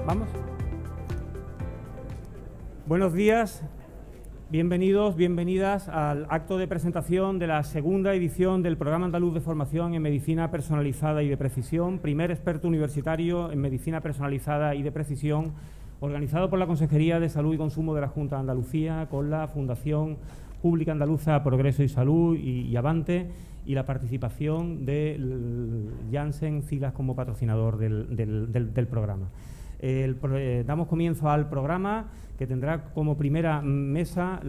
¿Vamos? Buenos días, bienvenidos, bienvenidas al acto de presentación de la segunda edición del Programa Andaluz de Formación en Medicina Personalizada y de Precisión, primer experto universitario en Medicina Personalizada y de Precisión, organizado por la Consejería de Salud y Consumo de la Junta de Andalucía, con la Fundación Pública Andaluza Progreso y Salud y Avante, y la participación de Janssen Silas como patrocinador del programa. Damos comienzo al programa, que tendrá como primera mesa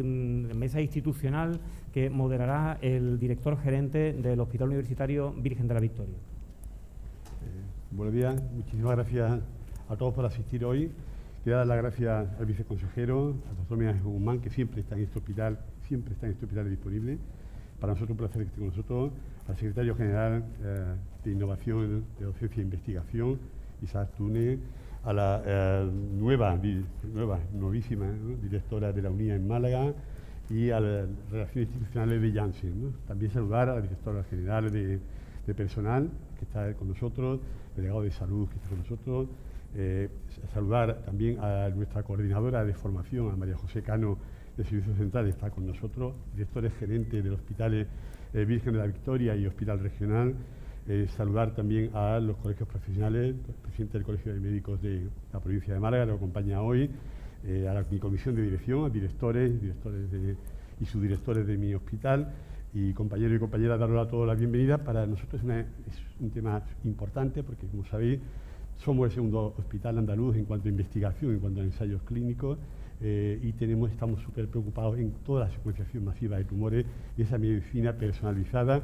mesa institucional que moderará el director gerente del Hospital Universitario Virgen de la Victoria. Buenos días, muchísimas gracias a todos por asistir hoy. Quiero dar las gracias al viceconsejero, al doctor Miguel Guzmán, que siempre está en este hospital disponible. Para nosotros un placer que esté con nosotros, al secretario general de Innovación, de Docencia e Investigación, Isaac Túnez, a la novísima, ¿no?, directora de la UNIA en Málaga, y a las relaciones institucionales de Janssen, ¿no? También saludar a la directora general de personal, que está con nosotros, el delegado de salud, que está con nosotros, saludar también a nuestra coordinadora de formación, a María José Cano, de Servicios Centrales, está con nosotros, directores gerentes del Hospital Virgen de la Victoria y Hospital Regional. Saludar también a los colegios profesionales, el presidente del Colegio de Médicos de la provincia de Málaga, lo acompaña hoy, a mi comisión de dirección, a directores y subdirectores de mi hospital, y compañeros y compañeras, daros a todos la bienvenida. Para nosotros es un tema importante porque, como sabéis, somos el segundo hospital andaluz en cuanto a investigación, en cuanto a ensayos clínicos, y estamos súper preocupados en toda la secuenciación masiva de tumores y esa medicina personalizada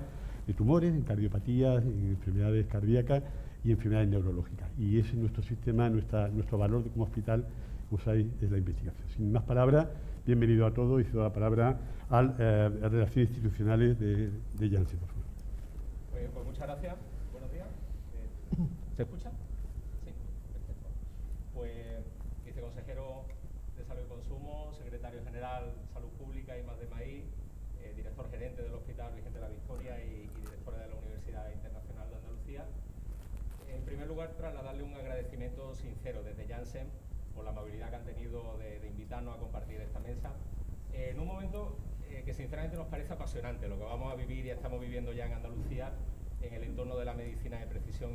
de tumores, en cardiopatías, en enfermedades cardíacas y enfermedades neurológicas. Y ese es nuestro sistema, nuestro valor como hospital, como sabéis, es la investigación. Sin más palabras, bienvenido a todos y cedo la palabra a Relaciones Institucionales de Janssen, por favor. Pues muchas gracias. Buenos días. ¿Se escucha? Sí, perfecto. Pues viceconsejero de Salud y Consumo, secretario general Salud Pública y más de Maíz, director gerente del Hospital Virgen de la Victoria y directora de la Universidad Internacional de Andalucía. En primer lugar, trasladarle un agradecimiento sincero desde Janssen por la amabilidad que han tenido de invitarnos a compartir esta mesa en un momento que sinceramente nos parece apasionante, lo que vamos a vivir y estamos viviendo ya en Andalucía en el entorno de la medicina de precisión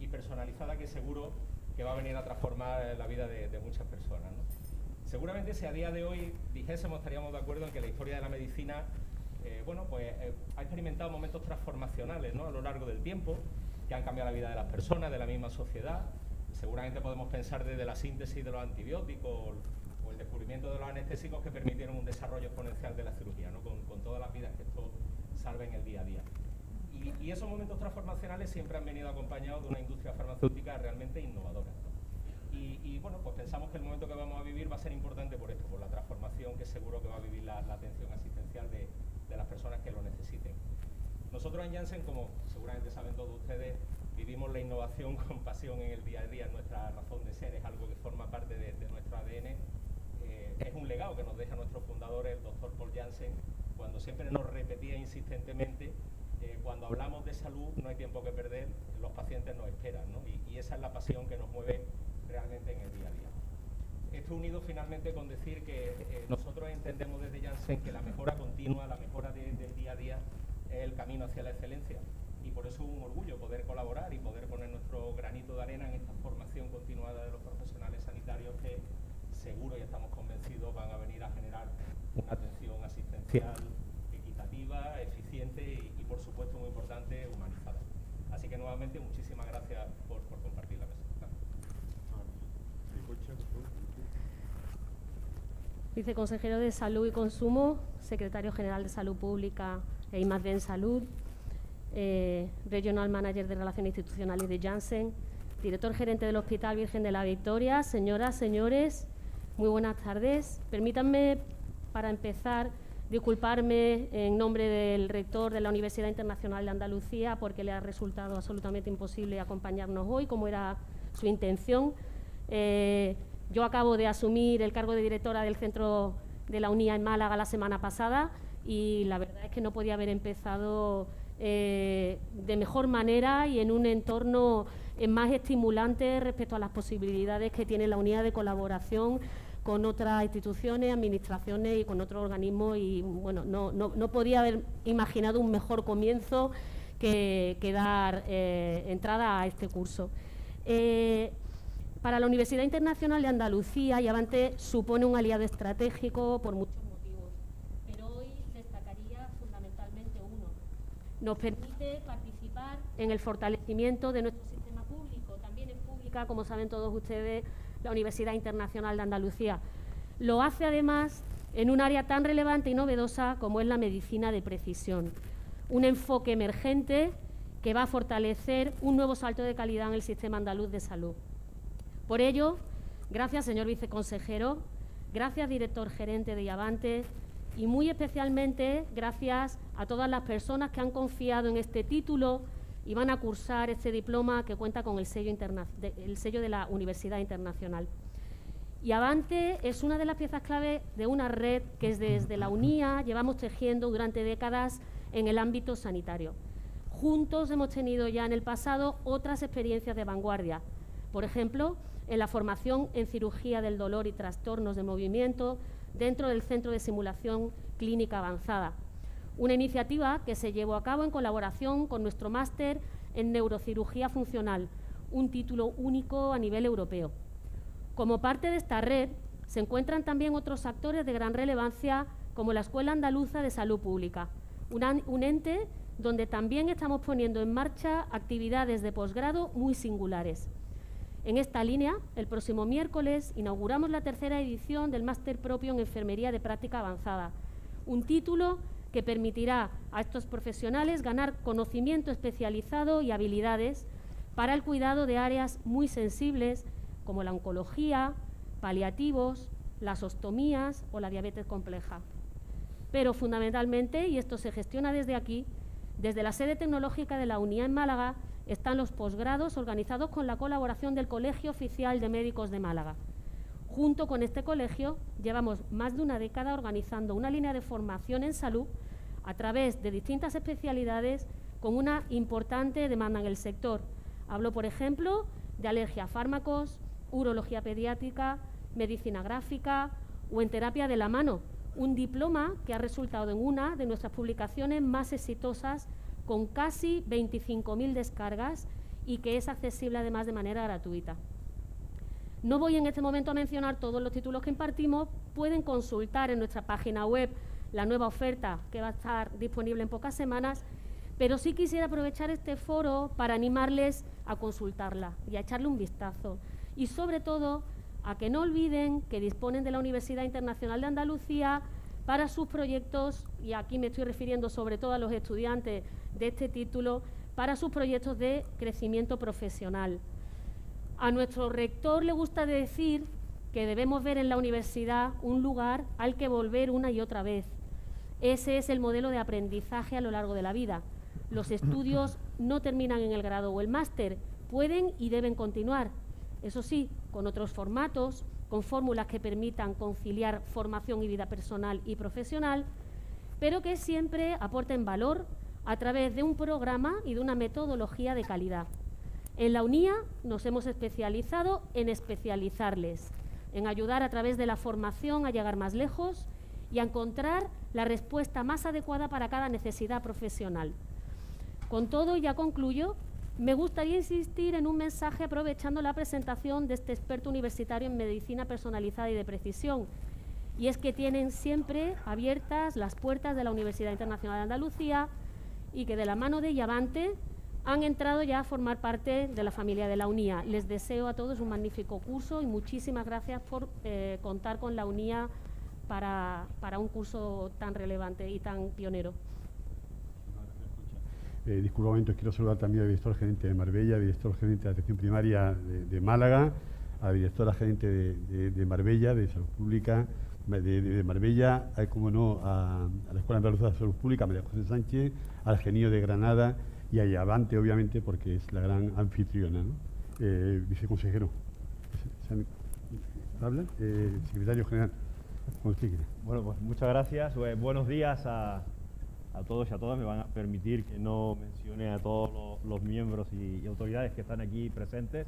y personalizada, que seguro que va a venir a transformar la vida de muchas personas, ¿no? Seguramente si a día de hoy dijésemos, estaríamos de acuerdo en que la historia de la medicina ha experimentado momentos transformacionales, ¿no?, a lo largo del tiempo, que han cambiado la vida de las personas, de la misma sociedad. Seguramente podemos pensar desde la síntesis de los antibióticos o el descubrimiento de los anestésicos, que permitieron un desarrollo exponencial de la cirugía, ¿no?, con todas las vidas que esto salva en el día a día. Y esos momentos transformacionales siempre han venido acompañados de una industria farmacéutica realmente innovadora, ¿no? Pues pensamos que el momento que vamos a vivir va a ser importante por esto, por la transformación que seguro que va a vivir la atención asistencial de las personas que lo necesiten. Nosotros en Janssen, como seguramente saben todos ustedes, vivimos la innovación con pasión en el día a día, es nuestra razón de ser, es algo que forma parte de nuestro ADN. Es un legado que nos deja nuestro fundador, el doctor Paul Janssen, cuando siempre nos repetía insistentemente: cuando hablamos de salud no hay tiempo que perder, los pacientes nos esperan, ¿no? Y esa es la pasión que nos mueve realmente en el día a día. Esto unido finalmente con decir que nosotros entendemos desde Janssen que la mejora continua, la mejora del día a día es el camino hacia la excelencia, y por eso es un orgullo poder colaborar y poder poner nuestro granito de arena en esta formación continuada de los profesionales sanitarios, que seguro y estamos convencidos van a venir a generar una atención asistencial equitativa, eficiente y por supuesto, muy importante, humanizada. Así que nuevamente muchísimas gracias por compartir la mesa. Viceconsejero de Salud y Consumo, secretario general de Salud Pública e I+D en Salud, Regional Manager de Relaciones Institucionales de Janssen, director gerente del Hospital Virgen de la Victoria. Señoras, señores, muy buenas tardes. Permítanme, para empezar, disculparme en nombre del rector de la Universidad Internacional de Andalucía, porque le ha resultado absolutamente imposible acompañarnos hoy, como era su intención. Yo acabo de asumir el cargo de directora del Centro de la UNIA en Málaga la semana pasada, y la verdad es que no podía haber empezado de mejor manera y en un entorno más estimulante respecto a las posibilidades que tiene la unidad de colaboración con otras instituciones, administraciones y con otros organismos. Y bueno, no podía haber imaginado un mejor comienzo que dar entrada a este curso. Para la Universidad Internacional de Andalucía, Iavante supone un aliado estratégico por muchos motivos, pero hoy destacaría fundamentalmente uno. Nos permite participar en el fortalecimiento de nuestro sistema público. También es pública, como saben todos ustedes, la Universidad Internacional de Andalucía. Lo hace además en un área tan relevante y novedosa como es la medicina de precisión. Un enfoque emergente que va a fortalecer un nuevo salto de calidad en el sistema andaluz de salud. Por ello, gracias, señor viceconsejero, gracias, director gerente de Iavante, y muy especialmente gracias a todas las personas que han confiado en este título y van a cursar este diploma que cuenta con el sello de la Universidad Internacional. Iavante es una de las piezas clave de una red que desde la UNIA llevamos tejiendo durante décadas en el ámbito sanitario. Juntos hemos tenido ya en el pasado otras experiencias de vanguardia, por ejemplo, en la formación en cirugía del dolor y trastornos de movimiento dentro del Centro de Simulación Clínica Avanzada, una iniciativa que se llevó a cabo en colaboración con nuestro máster en neurocirugía funcional, un título único a nivel europeo. Como parte de esta red se encuentran también otros actores de gran relevancia como la Escuela Andaluza de Salud Pública, un ente donde también estamos poniendo en marcha actividades de posgrado muy singulares. En esta línea, el próximo miércoles inauguramos la tercera edición del Máster Propio en Enfermería de Práctica Avanzada, un título que permitirá a estos profesionales ganar conocimiento especializado y habilidades para el cuidado de áreas muy sensibles como la oncología, paliativos, las ostomías o la diabetes compleja. Pero fundamentalmente, y esto se gestiona desde aquí, desde la sede tecnológica de la UNIA en Málaga, están los posgrados organizados con la colaboración del Colegio Oficial de Médicos de Málaga. Junto con este colegio, llevamos más de una década organizando una línea de formación en salud a través de distintas especialidades con una importante demanda en el sector. Hablo, por ejemplo, de alergia a fármacos, urología pediátrica, medicina gráfica o en terapia de la mano, un diploma que ha resultado en una de nuestras publicaciones más exitosas, con casi 25.000 descargas y que es accesible además de manera gratuita. No voy en este momento a mencionar todos los títulos que impartimos, pueden consultar en nuestra página web la nueva oferta que va a estar disponible en pocas semanas, pero sí quisiera aprovechar este foro para animarles a consultarla y a echarle un vistazo y sobre todo a que no olviden que disponen de la Universidad Internacional de Andalucía para sus proyectos, y aquí me estoy refiriendo sobre todo a los estudiantes de este título, para sus proyectos de crecimiento profesional. A nuestro rector le gusta decir que debemos ver en la universidad un lugar al que volver una y otra vez. Ese es el modelo de aprendizaje a lo largo de la vida. Los estudios no terminan en el grado o el máster, pueden y deben continuar. Eso sí, con otros formatos, con fórmulas que permitan conciliar formación y vida personal y profesional, pero que siempre aporten valor a través de un programa y de una metodología de calidad. En la UNIA nos hemos especializado en especializarles, en ayudar a través de la formación a llegar más lejos y a encontrar la respuesta más adecuada para cada necesidad profesional. Con todo, ya concluyo, me gustaría insistir en un mensaje aprovechando la presentación de este experto universitario en medicina personalizada y de precisión, y es que tienen siempre abiertas las puertas de la Universidad Internacional de Andalucía y que de la mano de Iavante han entrado ya a formar parte de la familia de la UNIA. Les deseo a todos un magnífico curso y muchísimas gracias por contar con la UNIA para un curso tan relevante y tan pionero. Disculpa un momento, quiero saludar también al director gerente de Marbella, al director gerente de atención primaria de Málaga, a la directora gerente de Marbella, de Salud Pública, de Marbella, como no, a la Escuela Andaluza de Salud Pública, María José Sánchez, al Genio de Granada y a Iavante, obviamente, porque es la gran anfitriona, ¿no? Viceconsejero, ¿habla? Secretario general, como usted quiera. Bueno, pues muchas gracias. Buenos días a a todos y a todas me van a permitir que no mencione a todos los miembros y autoridades que están aquí presentes.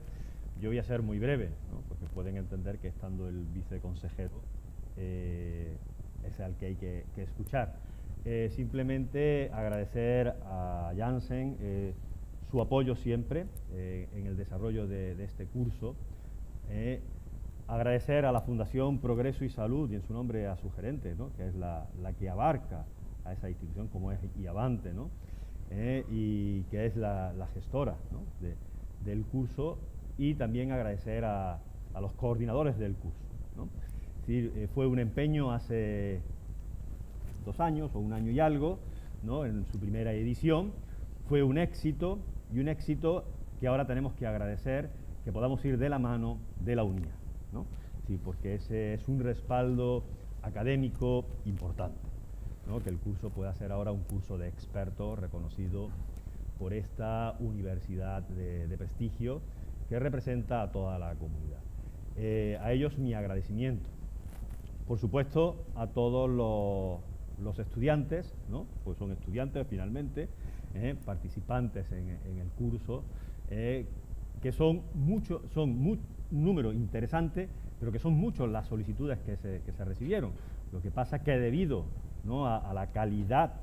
Yo voy a ser muy breve, ¿no? Porque pueden entender que estando el viceconsejero es al que hay que escuchar. Simplemente agradecer a Janssen su apoyo siempre en el desarrollo de este curso. Agradecer a la Fundación Progreso y Salud y en su nombre a su gerente, ¿no? Que es la que abarca a esa institución como es IAVANTE, ¿no? Y que es la gestora, ¿no? del curso, y también agradecer a los coordinadores del curso, ¿no? Es decir, fue un empeño hace 2 años o 1 año y algo, ¿no? En su primera edición, fue un éxito, y un éxito que ahora tenemos que agradecer que podamos ir de la mano de la UNIA, ¿no? Sí, porque ese es un respaldo académico importante, ¿no? Que el curso pueda ser ahora un curso de expertos reconocido por esta universidad de prestigio que representa a toda la comunidad. A ellos mi agradecimiento. Por supuesto, a todos los estudiantes, ¿no? Pues son estudiantes finalmente, participantes en el curso, que son un número interesante, pero que son muchos las solicitudes que se recibieron. Lo que pasa es que debido, ¿no? a la calidad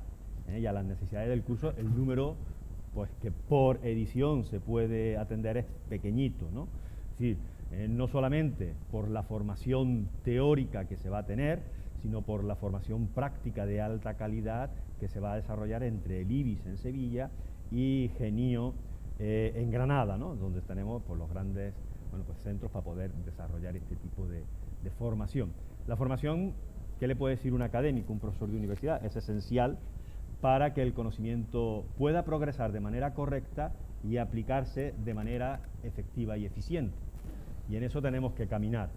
y a las necesidades del curso, el número pues que por edición se puede atender es pequeñito, ¿no? Es decir, no solamente por la formación teórica que se va a tener, sino por la formación práctica de alta calidad que se va a desarrollar entre el IBIS en Sevilla y GENIO en Granada, ¿no? Donde tenemos pues, los grandes centros para poder desarrollar este tipo de formación. La formación, ¿qué le puede decir un académico, un profesor de universidad? Es esencial para que el conocimiento pueda progresar de manera correcta y aplicarse de manera efectiva y eficiente. Y en eso tenemos que caminar.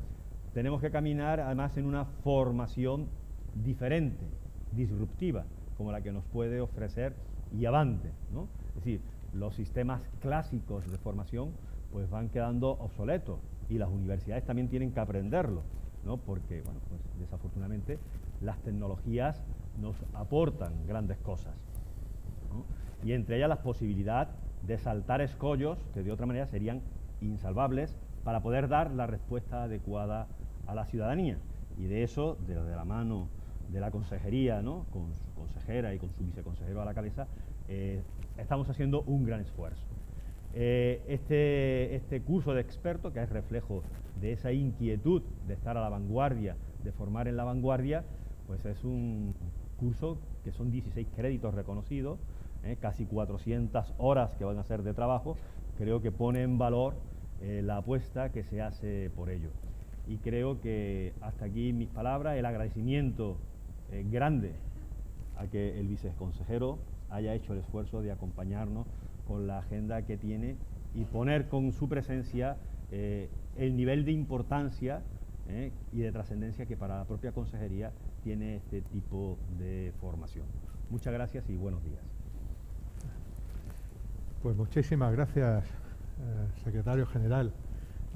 Tenemos que caminar además en una formación diferente, disruptiva, como la que nos puede ofrecer IAVANTE, ¿no? Es decir, los sistemas clásicos de formación pues van quedando obsoletos y las universidades también tienen que aprenderlo, ¿no? Porque, bueno, pues desafortunadamente las tecnologías nos aportan grandes cosas, ¿no? Y entre ellas la posibilidad de saltar escollos que de otra manera serían insalvables para poder dar la respuesta adecuada a la ciudadanía. Y de eso, de la mano de la consejería, ¿no? Con su consejera y con su viceconsejero a la cabeza, estamos haciendo un gran esfuerzo. Este curso de expertos, que es reflejo de esa inquietud de estar a la vanguardia, de formar en la vanguardia, pues es un curso que son 16 créditos reconocidos, casi 400 horas que van a ser de trabajo. Creo que pone en valor la apuesta que se hace por ello. Y creo que hasta aquí mis palabras, el agradecimiento grande a que el viceconsejero haya hecho el esfuerzo de acompañarnos con la agenda que tiene y poner con su presencia el nivel de importancia y de trascendencia que para la propia consejería tiene este tipo de formación. Muchas gracias y buenos días. Pues muchísimas gracias, secretario general.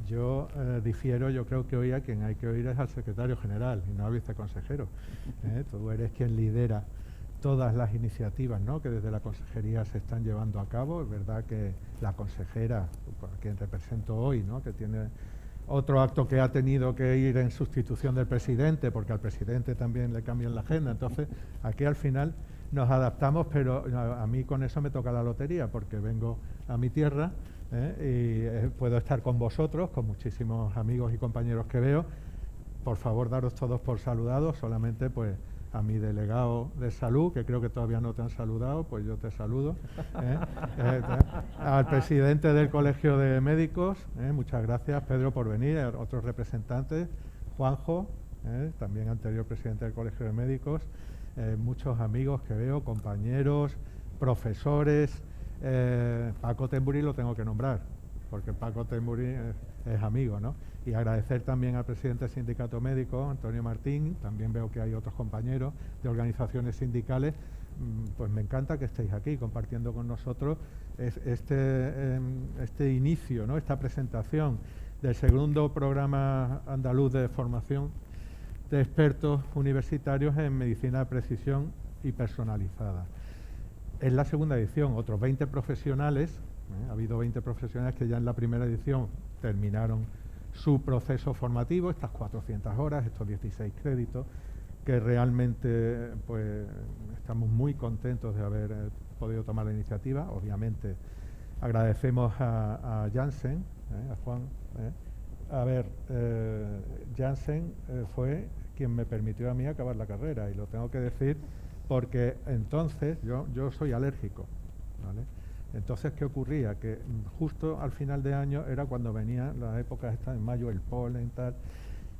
Yo difiero, yo creo que hoy a quien hay que oír es al secretario general y no al viceconsejero. Tú eres quien lidera todas las iniciativas, ¿no? Que desde la consejería se están llevando a cabo. Es verdad que la consejera, a quien represento hoy, ¿no? Que tiene otro acto que ha tenido que ir en sustitución del presidente, porque al presidente también le cambian la agenda. Entonces, aquí al final nos adaptamos, pero a mí con eso me toca la lotería, porque vengo a mi tierra y puedo estar con vosotros, con muchísimos amigos y compañeros que veo. Por favor, daros todos por saludados, solamente pues a mi delegado de salud, que creo que todavía no te han saludado, pues yo te saludo. Al presidente del Colegio de Médicos, muchas gracias, Pedro, por venir, a otros representantes, Juanjo, también anterior presidente del Colegio de Médicos, muchos amigos que veo, compañeros, profesores. Paco Temburi lo tengo que nombrar, porque Paco Temburi es amigo, ¿no? Y agradecer también al presidente del Sindicato Médico, Antonio Martín. También veo que hay otros compañeros de organizaciones sindicales. Pues me encanta que estéis aquí compartiendo con nosotros este inicio, ¿no? Esta presentación del segundo programa andaluz de formación de expertos universitarios en medicina de precisión y personalizada. Es la segunda edición, otros 20 profesionales, ha habido 20 profesionales que ya en la primera edición terminaron su proceso formativo, estas 400 horas, estos 16 créditos, que realmente pues estamos muy contentos de haber podido tomar la iniciativa. Obviamente agradecemos a Janssen, a Juan. Janssen fue quien me permitió a mí acabar la carrera, y lo tengo que decir porque entonces yo soy alérgico, ¿vale? Entonces, ¿qué ocurría? Que justo al final de año era cuando venía la época esta, en mayo, el polen, tal,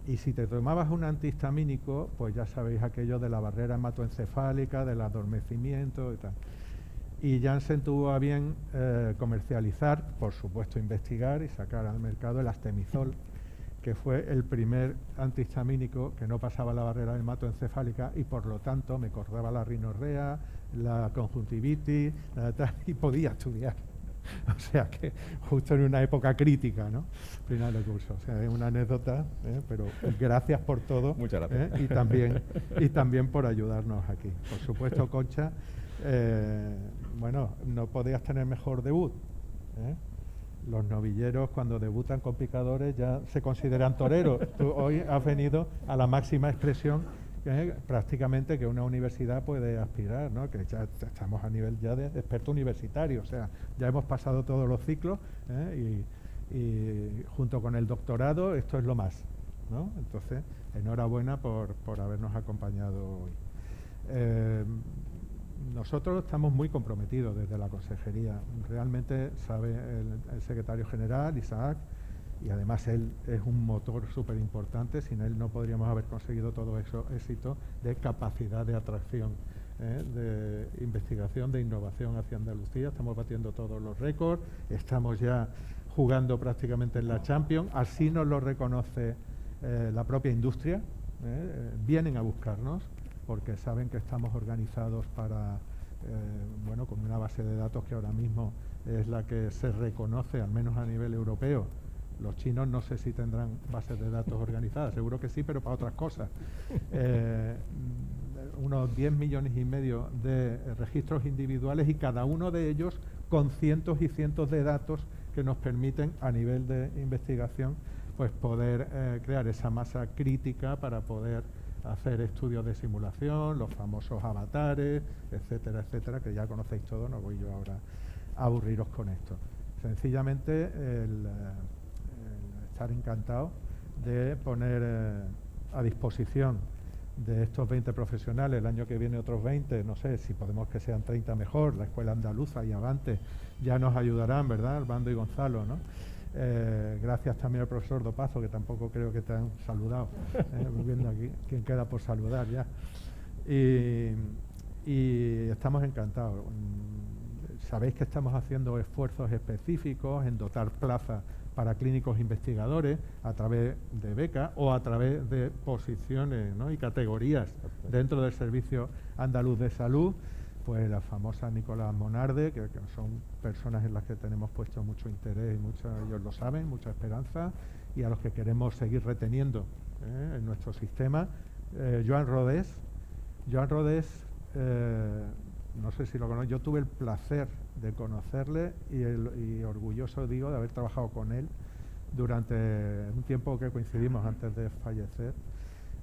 y si te tomabas un antihistamínico, pues ya sabéis aquello de la barrera hematoencefálica, del adormecimiento y tal. Y Janssen tuvo a bien comercializar, por supuesto investigar y sacar al mercado el Astemizol, que fue el primer antihistamínico que no pasaba la barrera hematoencefálica y por lo tanto me cortaba la rinorrea, la conjuntivitis, y podía estudiar. O sea que justo en una época crítica, ¿no? Final de curso. O sea, es una anécdota, pero gracias por todo. Muchas gracias. Y también por ayudarnos aquí. Por supuesto, Concha, bueno, no podías tener mejor debut. Los novilleros cuando debutan con picadores ya se consideran toreros. Tú hoy has venido a la máxima expresión prácticamente que una universidad puede aspirar, ¿no? Que ya estamos a nivel ya de experto universitario, o sea, ya hemos pasado todos los ciclos y junto con el doctorado esto es lo más, ¿no? Entonces, enhorabuena por habernos acompañado hoy. Nosotros estamos muy comprometidos desde la consejería. Realmente sabe el secretario general, Isaac, y además él es un motor súper importante. Sin él no podríamos haber conseguido todo eso éxito de capacidad de atracción, de investigación, de innovación hacia Andalucía. Estamos batiendo todos los récords, estamos ya jugando prácticamente en la Champions. Así nos lo reconoce la propia industria. Vienen a buscarnos porque saben que estamos organizados para, bueno, con una base de datos que ahora mismo es la que se reconoce, al menos a nivel europeo. Los chinos no sé si tendrán bases de datos organizadas, seguro que sí, pero para otras cosas. Unos 10 millones y medio de registros individuales y cada uno de ellos con cientos y cientos de datos que nos permiten a nivel de investigación pues poder crear esa masa crítica para poder hacer estudios de simulación, los famosos avatares, etcétera, etcétera, que ya conocéis todos, no voy yo ahora a aburriros con esto. Sencillamente el estar encantado de poner a disposición de estos 20 profesionales, el año que viene otros 20, no sé si podemos que sean 30 mejor, la Escuela Andaluza y Avante ya nos ayudarán, ¿verdad? Armando y Gonzalo, ¿no? Gracias también al profesor Dopazo, que tampoco creo que te han saludado, viendo aquí quién queda por saludar ya. Y estamos encantados. Sabéis que estamos haciendo esfuerzos específicos en dotar plazas para clínicos investigadores a través de becas o a través de posiciones, ¿no? y categorías dentro del Servicio Andaluz de Salud. Pues la famosa Nicolás Monarde, que son personas en las que tenemos puesto mucho interés y ellos lo saben, mucha esperanza, y a los que queremos seguir reteniendo en nuestro sistema. Joan Rodés, no sé si lo conozco, yo tuve el placer de conocerle y orgulloso digo de haber trabajado con él durante un tiempo que coincidimos antes de fallecer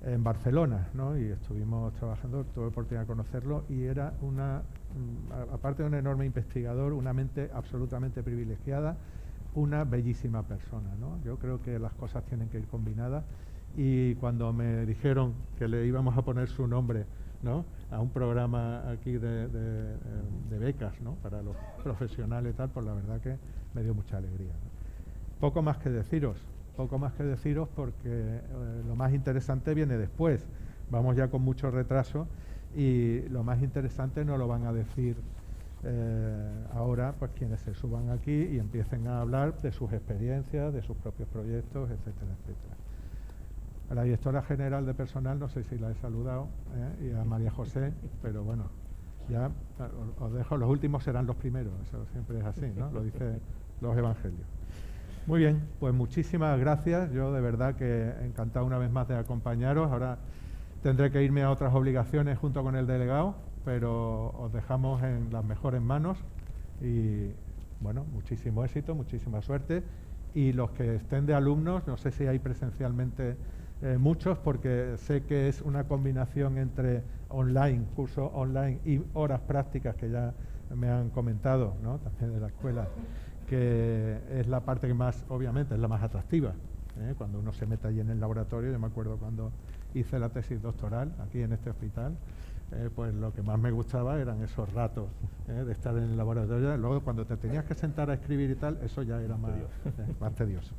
en Barcelona, ¿no? Y estuvimos trabajando, tuve oportunidad de conocerlo y era aparte de un enorme investigador, una mente absolutamente privilegiada, una bellísima persona, ¿no? Yo creo que las cosas tienen que ir combinadas y cuando me dijeron que le íbamos a poner su nombre, ¿no? a un programa aquí de becas, ¿no? para los profesionales y tal, pues la verdad que me dio mucha alegría, ¿no? Poco más que deciros porque lo más interesante viene después. Vamos ya con mucho retraso y lo más interesante nos lo van a decir ahora pues quienes se suban aquí y empiecen a hablar de sus experiencias, de sus propios proyectos, etcétera, etcétera. A la directora general de personal, no sé si la he saludado, y a María José, pero bueno, ya os dejo, los últimos serán los primeros, eso siempre es así, ¿no? Lo dicen los evangelios. Muy bien, pues muchísimas gracias, yo de verdad que encantado una vez más de acompañaros, ahora tendré que irme a otras obligaciones junto con el delegado, pero os dejamos en las mejores manos y, bueno, muchísimo éxito, muchísima suerte. Y los que estén de alumnos, no sé si hay presencialmente muchos, porque sé que es una combinación entre online, cursos online y horas prácticas que ya me han comentado, ¿no?, también de la escuela, que es la parte que más, obviamente, es la más atractiva, ¿eh? Cuando uno se mete allí en el laboratorio. Yo me acuerdo cuando hice la tesis doctoral aquí en este hospital, pues lo que más me gustaba eran esos ratos de estar en el laboratorio. Luego, cuando te tenías que sentar a escribir y tal, eso ya era más tedioso.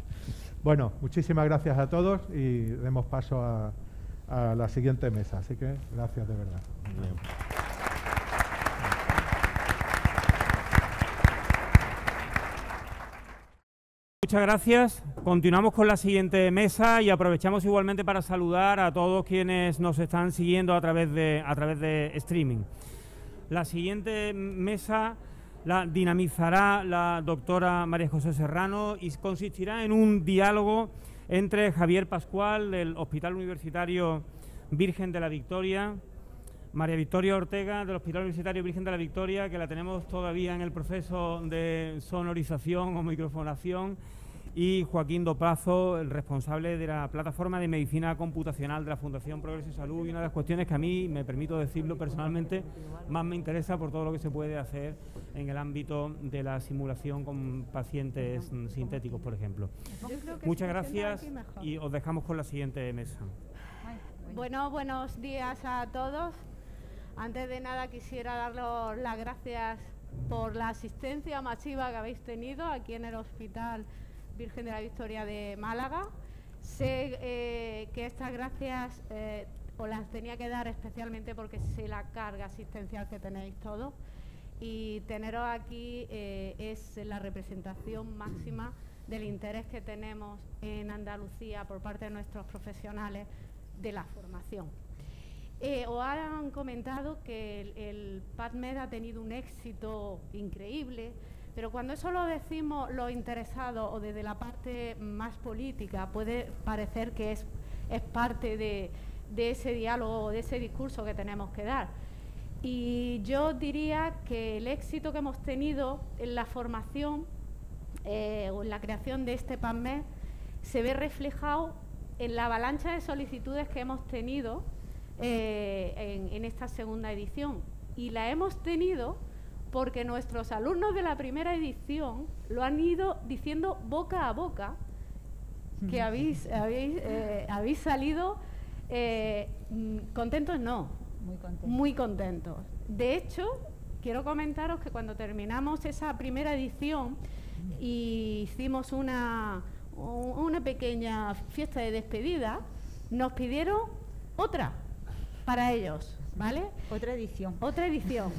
Bueno, muchísimas gracias a todos y demos paso a la siguiente mesa. Así que gracias de verdad. Bien. Muchas gracias. Continuamos con la siguiente mesa y aprovechamos igualmente para saludar a todos quienes nos están siguiendo a través de streaming. La siguiente mesa la dinamizará la doctora María José Serrano y consistirá en un diálogo entre Javier Pascual del Hospital Universitario Virgen de la Victoria, María Victoria Ortega del Hospital Universitario Virgen de la Victoria, que la tenemos todavía en el proceso de sonorización o microfonación, y Joaquín Dopazo, el responsable de la plataforma de medicina computacional de la Fundación Progreso y Salud, y una de las cuestiones que a mí, me permito decirlo personalmente, más me interesa por todo lo que se puede hacer en el ámbito de la simulación con pacientes sintéticos, por ejemplo. Muchas gracias y os dejamos con la siguiente mesa. Bueno, buenos días a todos. Antes de nada quisiera daros las gracias por la asistencia masiva que habéis tenido aquí en el Hospital Virgen de la Victoria de Málaga. Sé que estas gracias os las tenía que dar especialmente porque sé la carga asistencial que tenéis todos, y teneros aquí es la representación máxima del interés que tenemos en Andalucía por parte de nuestros profesionales de la formación. Os han comentado que el PubMed ha tenido un éxito increíble, pero cuando eso lo decimos los interesados o desde la parte más política, puede parecer que es parte de ese diálogo, de ese discurso que tenemos que dar. Y yo diría que el éxito que hemos tenido en la formación o en la creación de este PubMed se ve reflejado en la avalancha de solicitudes que hemos tenido en esta segunda edición. Y la hemos tenido porque nuestros alumnos de la primera edición lo han ido diciendo boca a boca, que habéis salido contentos, no, muy contentos. De hecho, quiero comentaros que cuando terminamos esa primera edición y hicimos una pequeña fiesta de despedida, nos pidieron otra para ellos, ¿vale? Otra edición. Otra edición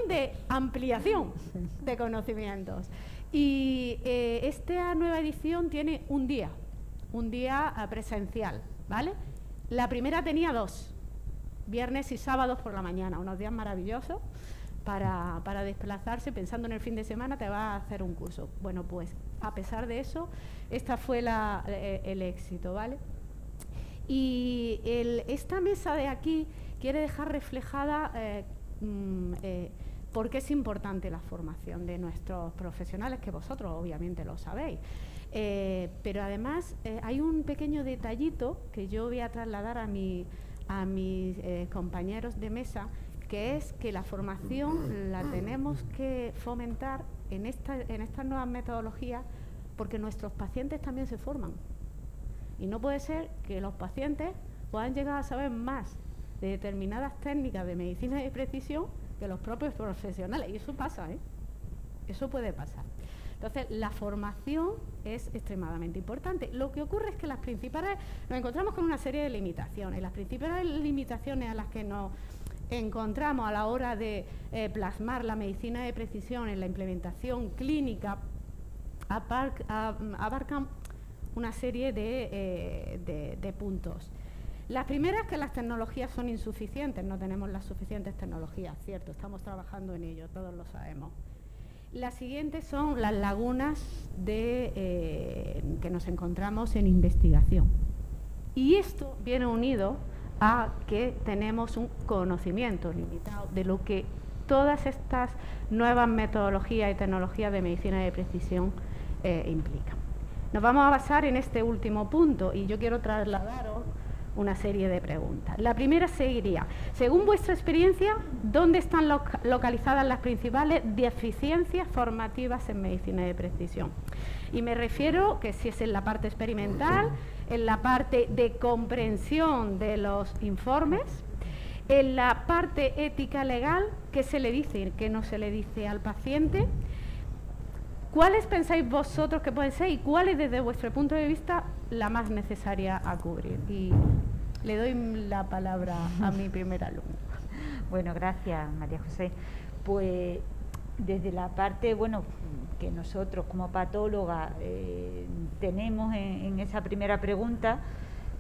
de ampliación de conocimientos. Y esta nueva edición tiene un día presencial, ¿vale? La primera tenía 2, viernes y sábados por la mañana, unos días maravillosos para desplazarse, pensando en el fin de semana te va a hacer un curso. Bueno, pues a pesar de eso, esta fue el éxito, ¿vale? Y esta mesa de aquí quiere dejar reflejada por qué es importante la formación de nuestros profesionales, que vosotros obviamente lo sabéis. Pero además hay un pequeño detallito que yo voy a trasladar a mis compañeros de mesa, que es que la formación la tenemos que fomentar en estas nuevas metodologías, porque nuestros pacientes también se forman. Y no puede ser que los pacientes puedan llegar a saber más de determinadas técnicas de medicina de precisión que los propios profesionales. Y eso pasa, ¿eh? Eso puede pasar. Entonces, la formación es extremadamente importante. Lo que ocurre es que nos encontramos con una serie de limitaciones. Las principales limitaciones a las que nos encontramos a la hora de plasmar la medicina de precisión en la implementación clínica abarcan una serie de puntos. Las primeras, que las tecnologías son insuficientes, no tenemos las suficientes tecnologías, cierto, estamos trabajando en ello, todos lo sabemos. Las siguientes son las lagunas que nos encontramos en investigación. Y esto viene unido a que tenemos un conocimiento limitado de lo que todas estas nuevas metodologías y tecnologías de medicina de precisión implican. Nos vamos a basar en este último punto y yo quiero trasladaros una serie de preguntas. La primera sería, según vuestra experiencia, ¿dónde están localizadas las principales deficiencias formativas en medicina de precisión? Y me refiero que si es en la parte experimental, en la parte de comprensión de los informes, en la parte ética legal, ¿qué se le dice y qué no se le dice al paciente? ¿Cuáles pensáis vosotros que pueden ser y cuál es desde vuestro punto de vista la más necesaria a cubrir? Y le doy la palabra a mi primer alumno. Bueno, gracias María José. Pues desde la parte, bueno, que nosotros como patóloga tenemos en esa primera pregunta,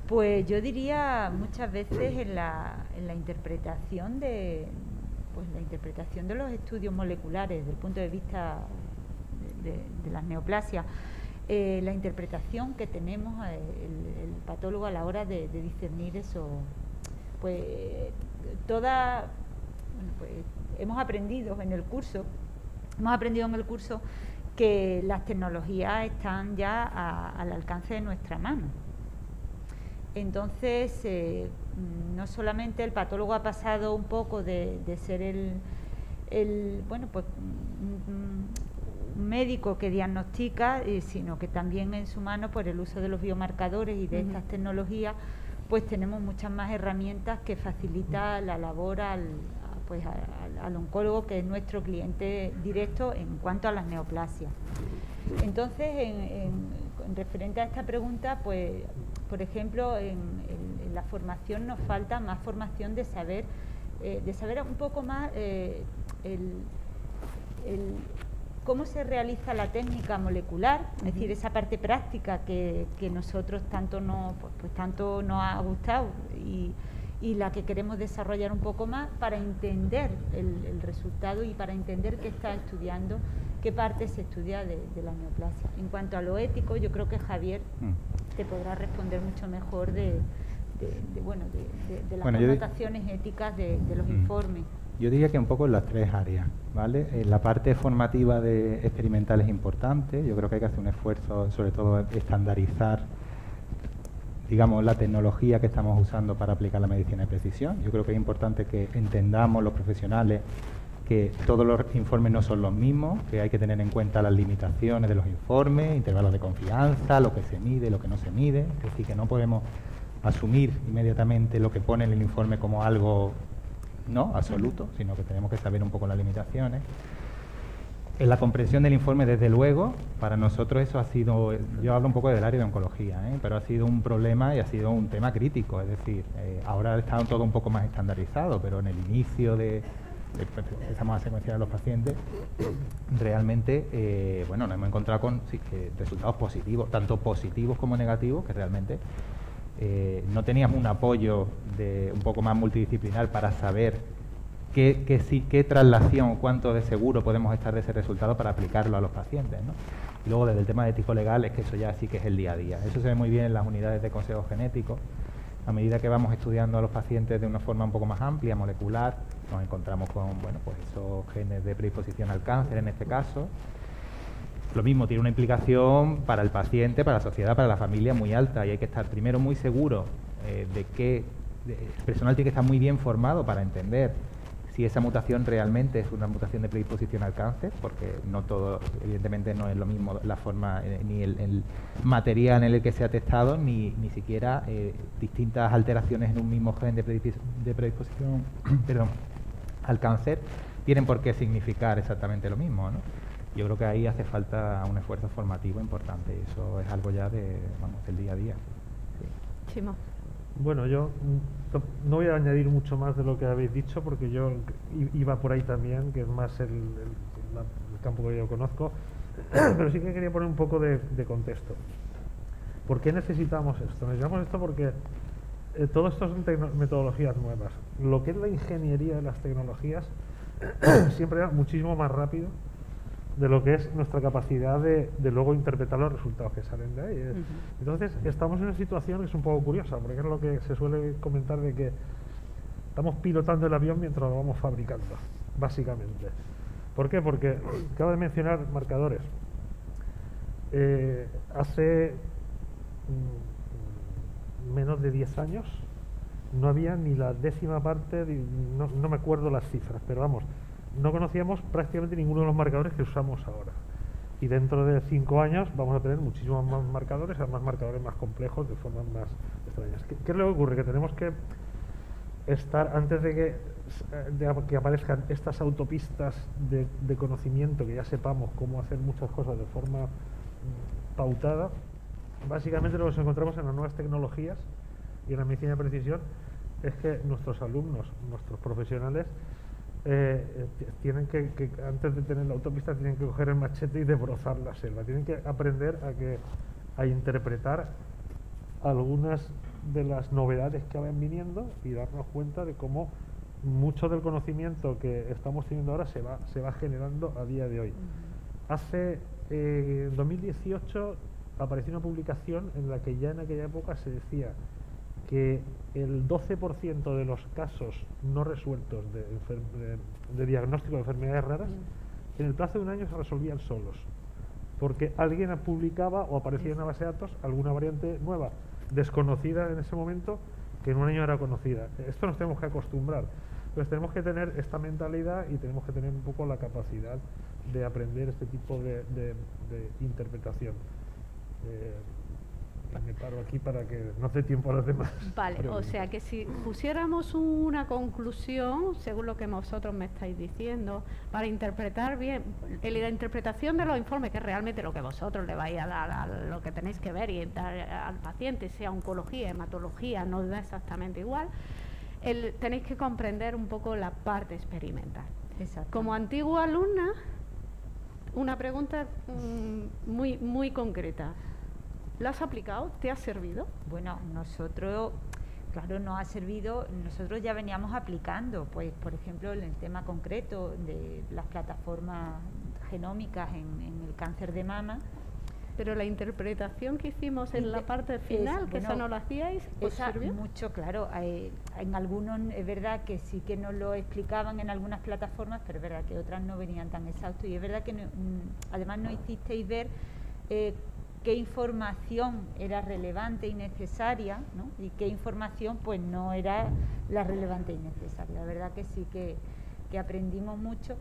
pues yo diría muchas veces en la interpretación de los estudios moleculares desde el punto de vista de las neoplasias, la interpretación que tenemos el patólogo a la hora de discernir eso, pues hemos aprendido en el curso que las tecnologías están ya al alcance de nuestra mano. Entonces, no solamente el patólogo ha pasado un poco de ser un médico que diagnostica, sino que también en su mano, por el uso de los biomarcadores y de estas tecnologías, pues tenemos muchas más herramientas que facilita la labor al oncólogo, que es nuestro cliente directo en cuanto a las neoplasias. Entonces, en referente a esta pregunta, pues, por ejemplo, en la formación nos falta más formación de saber un poco más cómo se realiza la técnica molecular, es decir, esa parte práctica que nosotros tanto nos ha gustado y la que queremos desarrollar un poco más para entender el resultado y para entender qué está estudiando, qué parte se estudia de la neoplasia. En cuanto a lo ético, yo creo que Javier te podrá responder mucho mejor de las connotaciones éticas de los informes. Yo diría que un poco en las tres áreas, ¿vale? La parte formativa de experimental es importante. Yo creo que hay que hacer un esfuerzo, sobre todo, estandarizar, digamos, la tecnología que estamos usando para aplicar la medicina de precisión. Yo creo que es importante que entendamos los profesionales que todos los informes no son los mismos, que hay que tener en cuenta las limitaciones de los informes, intervalos de confianza, lo que se mide, lo que no se mide. Es decir, que no podemos asumir inmediatamente lo que pone en el informe como algo no absoluto, sino que tenemos que saber un poco las limitaciones. En la comprensión del informe, desde luego, para nosotros eso ha sido, yo hablo un poco del área de oncología, pero ha sido un problema y ha sido un tema crítico. Es decir, ahora está todo un poco más estandarizado, pero en el inicio empezamos a secuenciar a los pacientes, realmente, nos hemos encontrado con resultados positivos, tanto positivos como negativos, que realmente no teníamos un apoyo un poco más multidisciplinar para saber qué traslación, cuánto de seguro podemos estar de ese resultado para aplicarlo a los pacientes, ¿no? Y luego desde el tema de ético legal es que eso ya sí que es el día a día. Eso se ve muy bien en las unidades de consejo genético. A medida que vamos estudiando a los pacientes de una forma un poco más amplia, molecular, nos encontramos con esos genes de predisposición al cáncer en este caso. Lo mismo, tiene una implicación para el paciente, para la sociedad, para la familia muy alta, y hay que estar primero muy seguro de que el personal tiene que estar muy bien formado para entender si esa mutación realmente es una mutación de predisposición al cáncer, porque no todo, evidentemente no es lo mismo la forma, ni el material en el que se ha testado, ni siquiera distintas alteraciones en un mismo gen de predisposición al cáncer tienen por qué significar exactamente lo mismo, ¿no? Yo creo que ahí hace falta un esfuerzo formativo importante y eso es algo ya del día a día. Sí. Chimo. Bueno, yo no voy a añadir mucho más de lo que habéis dicho porque yo iba por ahí también, que es más el campo que yo conozco, pero sí que quería poner un poco de contexto. ¿Por qué necesitamos esto? Necesitamos esto porque todo esto son metodologías nuevas. Lo que es la ingeniería de las tecnologías siempre va muchísimo más rápido de lo que es nuestra capacidad de luego interpretar los resultados que salen de ahí. Entonces, estamos en una situación que es un poco curiosa, porque es lo que se suele comentar de que estamos pilotando el avión mientras lo vamos fabricando, básicamente. ¿Por qué? Porque acabo de mencionar marcadores. Hace menos de 10 años no había ni la décima parte, no me acuerdo las cifras, pero vamos, no conocíamos prácticamente ninguno de los marcadores que usamos ahora. Y dentro de 5 años vamos a tener muchísimos más marcadores, además marcadores más complejos, de formas más extrañas. ¿Qué es lo que ocurre? Que tenemos que estar, antes de que aparezcan estas autopistas de conocimiento, que ya sepamos cómo hacer muchas cosas de forma pautada, básicamente lo que nos encontramos en las nuevas tecnologías y en la medicina de precisión es que nuestros alumnos, nuestros profesionales, tienen que, antes de tener la autopista, tienen que coger el machete y desbrozar la selva. Tienen que aprender a interpretar algunas de las novedades que van viniendo y darnos cuenta de cómo mucho del conocimiento que estamos teniendo ahora se va generando a día de hoy. Hace 2018 apareció una publicación en la que ya en aquella época se decía que el 12% de los casos no resueltos de diagnóstico de enfermedades raras en el plazo de un año se resolvían solos, porque alguien publicaba o aparecía en una base de datos alguna variante nueva, desconocida en ese momento, que en un año era conocida. Esto nos tenemos que acostumbrar. Entonces tenemos que tener esta mentalidad y tenemos que tener un poco la capacidad de aprender este tipo de interpretación. Me paro aquí para que no dé tiempo a los demás. Vale, o sea que si pusiéramos una conclusión, según lo que vosotros me estáis diciendo, para interpretar bien, la interpretación de los informes, que es realmente lo que vosotros le vais a dar, a lo que tenéis que ver y dar al paciente, sea oncología, hematología, no da exactamente igual, tenéis que comprender un poco la parte experimental. Como antigua alumna, una pregunta muy concreta. ¿Lo has aplicado? ¿Te ha servido? Bueno, nosotros, claro, nos ha servido, nosotros ya veníamos aplicando, pues por ejemplo, en el tema concreto de las plataformas genómicas en el cáncer de mama. Pero la interpretación que hicimos en la parte final, que esa no la hacíais, ¿os sirvió? Mucho, claro. En algunos es verdad que sí que nos lo explicaban en algunas plataformas, pero es verdad que otras no venían tan exhaustos. Y es verdad que además nos hicisteis ver qué información era relevante y necesaria, ¿no? Y qué información pues no era la relevante y necesaria. La verdad que sí que aprendimos mucho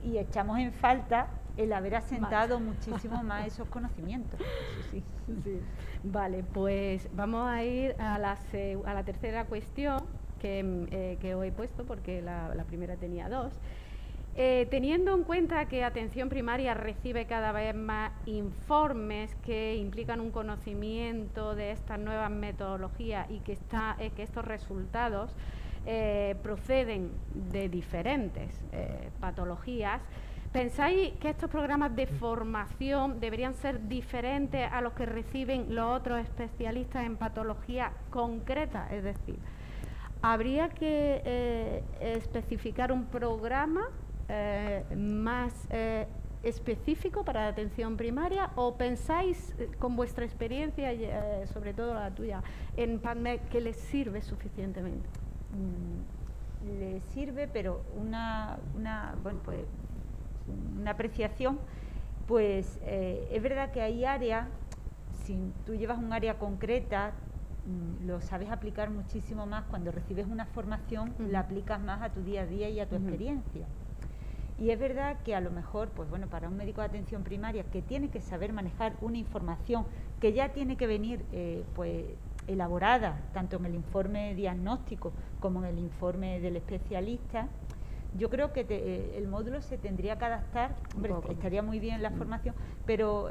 y echamos en falta el haber asentado muchísimo más esos conocimientos. Eso sí. Vale, pues vamos a ir a la tercera cuestión que os he puesto, porque la primera tenía dos. Teniendo en cuenta que atención primaria recibe cada vez más informes que implican un conocimiento de estas nuevas metodologías y que estos resultados proceden de diferentes patologías, ¿pensáis que estos programas de formación deberían ser diferentes a los que reciben los otros especialistas en patología concreta? Es decir, ¿habría que especificar un programa más específico para la atención primaria, o pensáis con vuestra experiencia, sobre todo la tuya, en PubMed, que les sirve suficientemente? Le sirve, pero una apreciación, pues es verdad que hay áreas, si tú llevas un área concreta, lo sabes aplicar muchísimo más. Cuando recibes una formación, la aplicas más a tu día a día y a tu experiencia. Y es verdad que a lo mejor, pues bueno, para un médico de atención primaria que tiene que saber manejar una información que ya tiene que venir pues elaborada, tanto en el informe diagnóstico como en el informe del especialista, yo creo que el módulo se tendría que adaptar. Hombre, estaría muy bien la formación, pero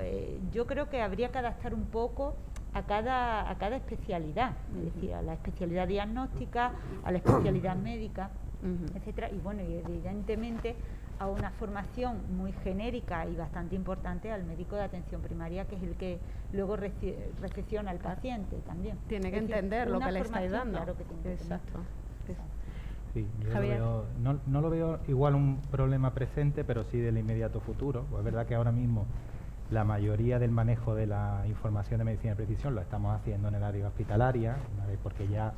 yo creo que habría que adaptar un poco a cada especialidad, es decir, a la especialidad diagnóstica, a la especialidad médica, etcétera, y bueno, y evidentemente a una formación muy genérica y bastante importante al médico de atención primaria, que es el que luego recepciona al paciente también. Tiene que entender lo que le estáis dando. Claro que tiene que Exacto. Sí, yo Javier. no lo veo igual un problema presente, pero sí del inmediato futuro. Pues es verdad que ahora mismo la mayoría del manejo de la información de medicina de precisión lo estamos haciendo en el área hospitalaria, ¿vale? Porque ya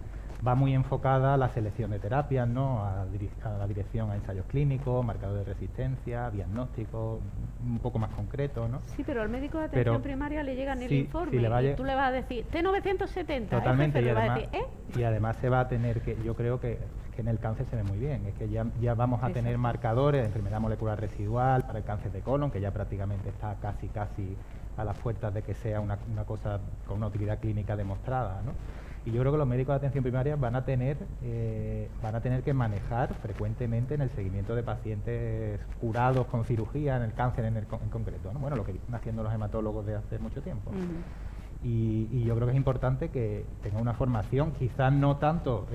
va muy enfocada a la selección de terapias, ¿no? A la dirección a ensayos clínicos, marcadores de resistencia, diagnósticos un poco más concretos, ¿no? Sí, pero al médico de atención primaria le llega en el sí, informe sí, y tú le vas a decir T970. Totalmente, el jefe y le va a además, decir, y además se va a tener que, yo creo que en el cáncer se ve muy bien, es que ya vamos a tener Exacto. marcadores de enfermedad molecular residual para el cáncer de colon, que ya prácticamente está casi a las puertas de que sea una cosa con una utilidad clínica demostrada, ¿no? Y yo creo que los médicos de atención primaria van a tener que manejar frecuentemente en el seguimiento de pacientes curados con cirugía en el cáncer en concreto, ¿no? Bueno, lo que están haciendo los hematólogos desde hace mucho tiempo. Y yo creo que es importante que tenga una formación, quizás no tanto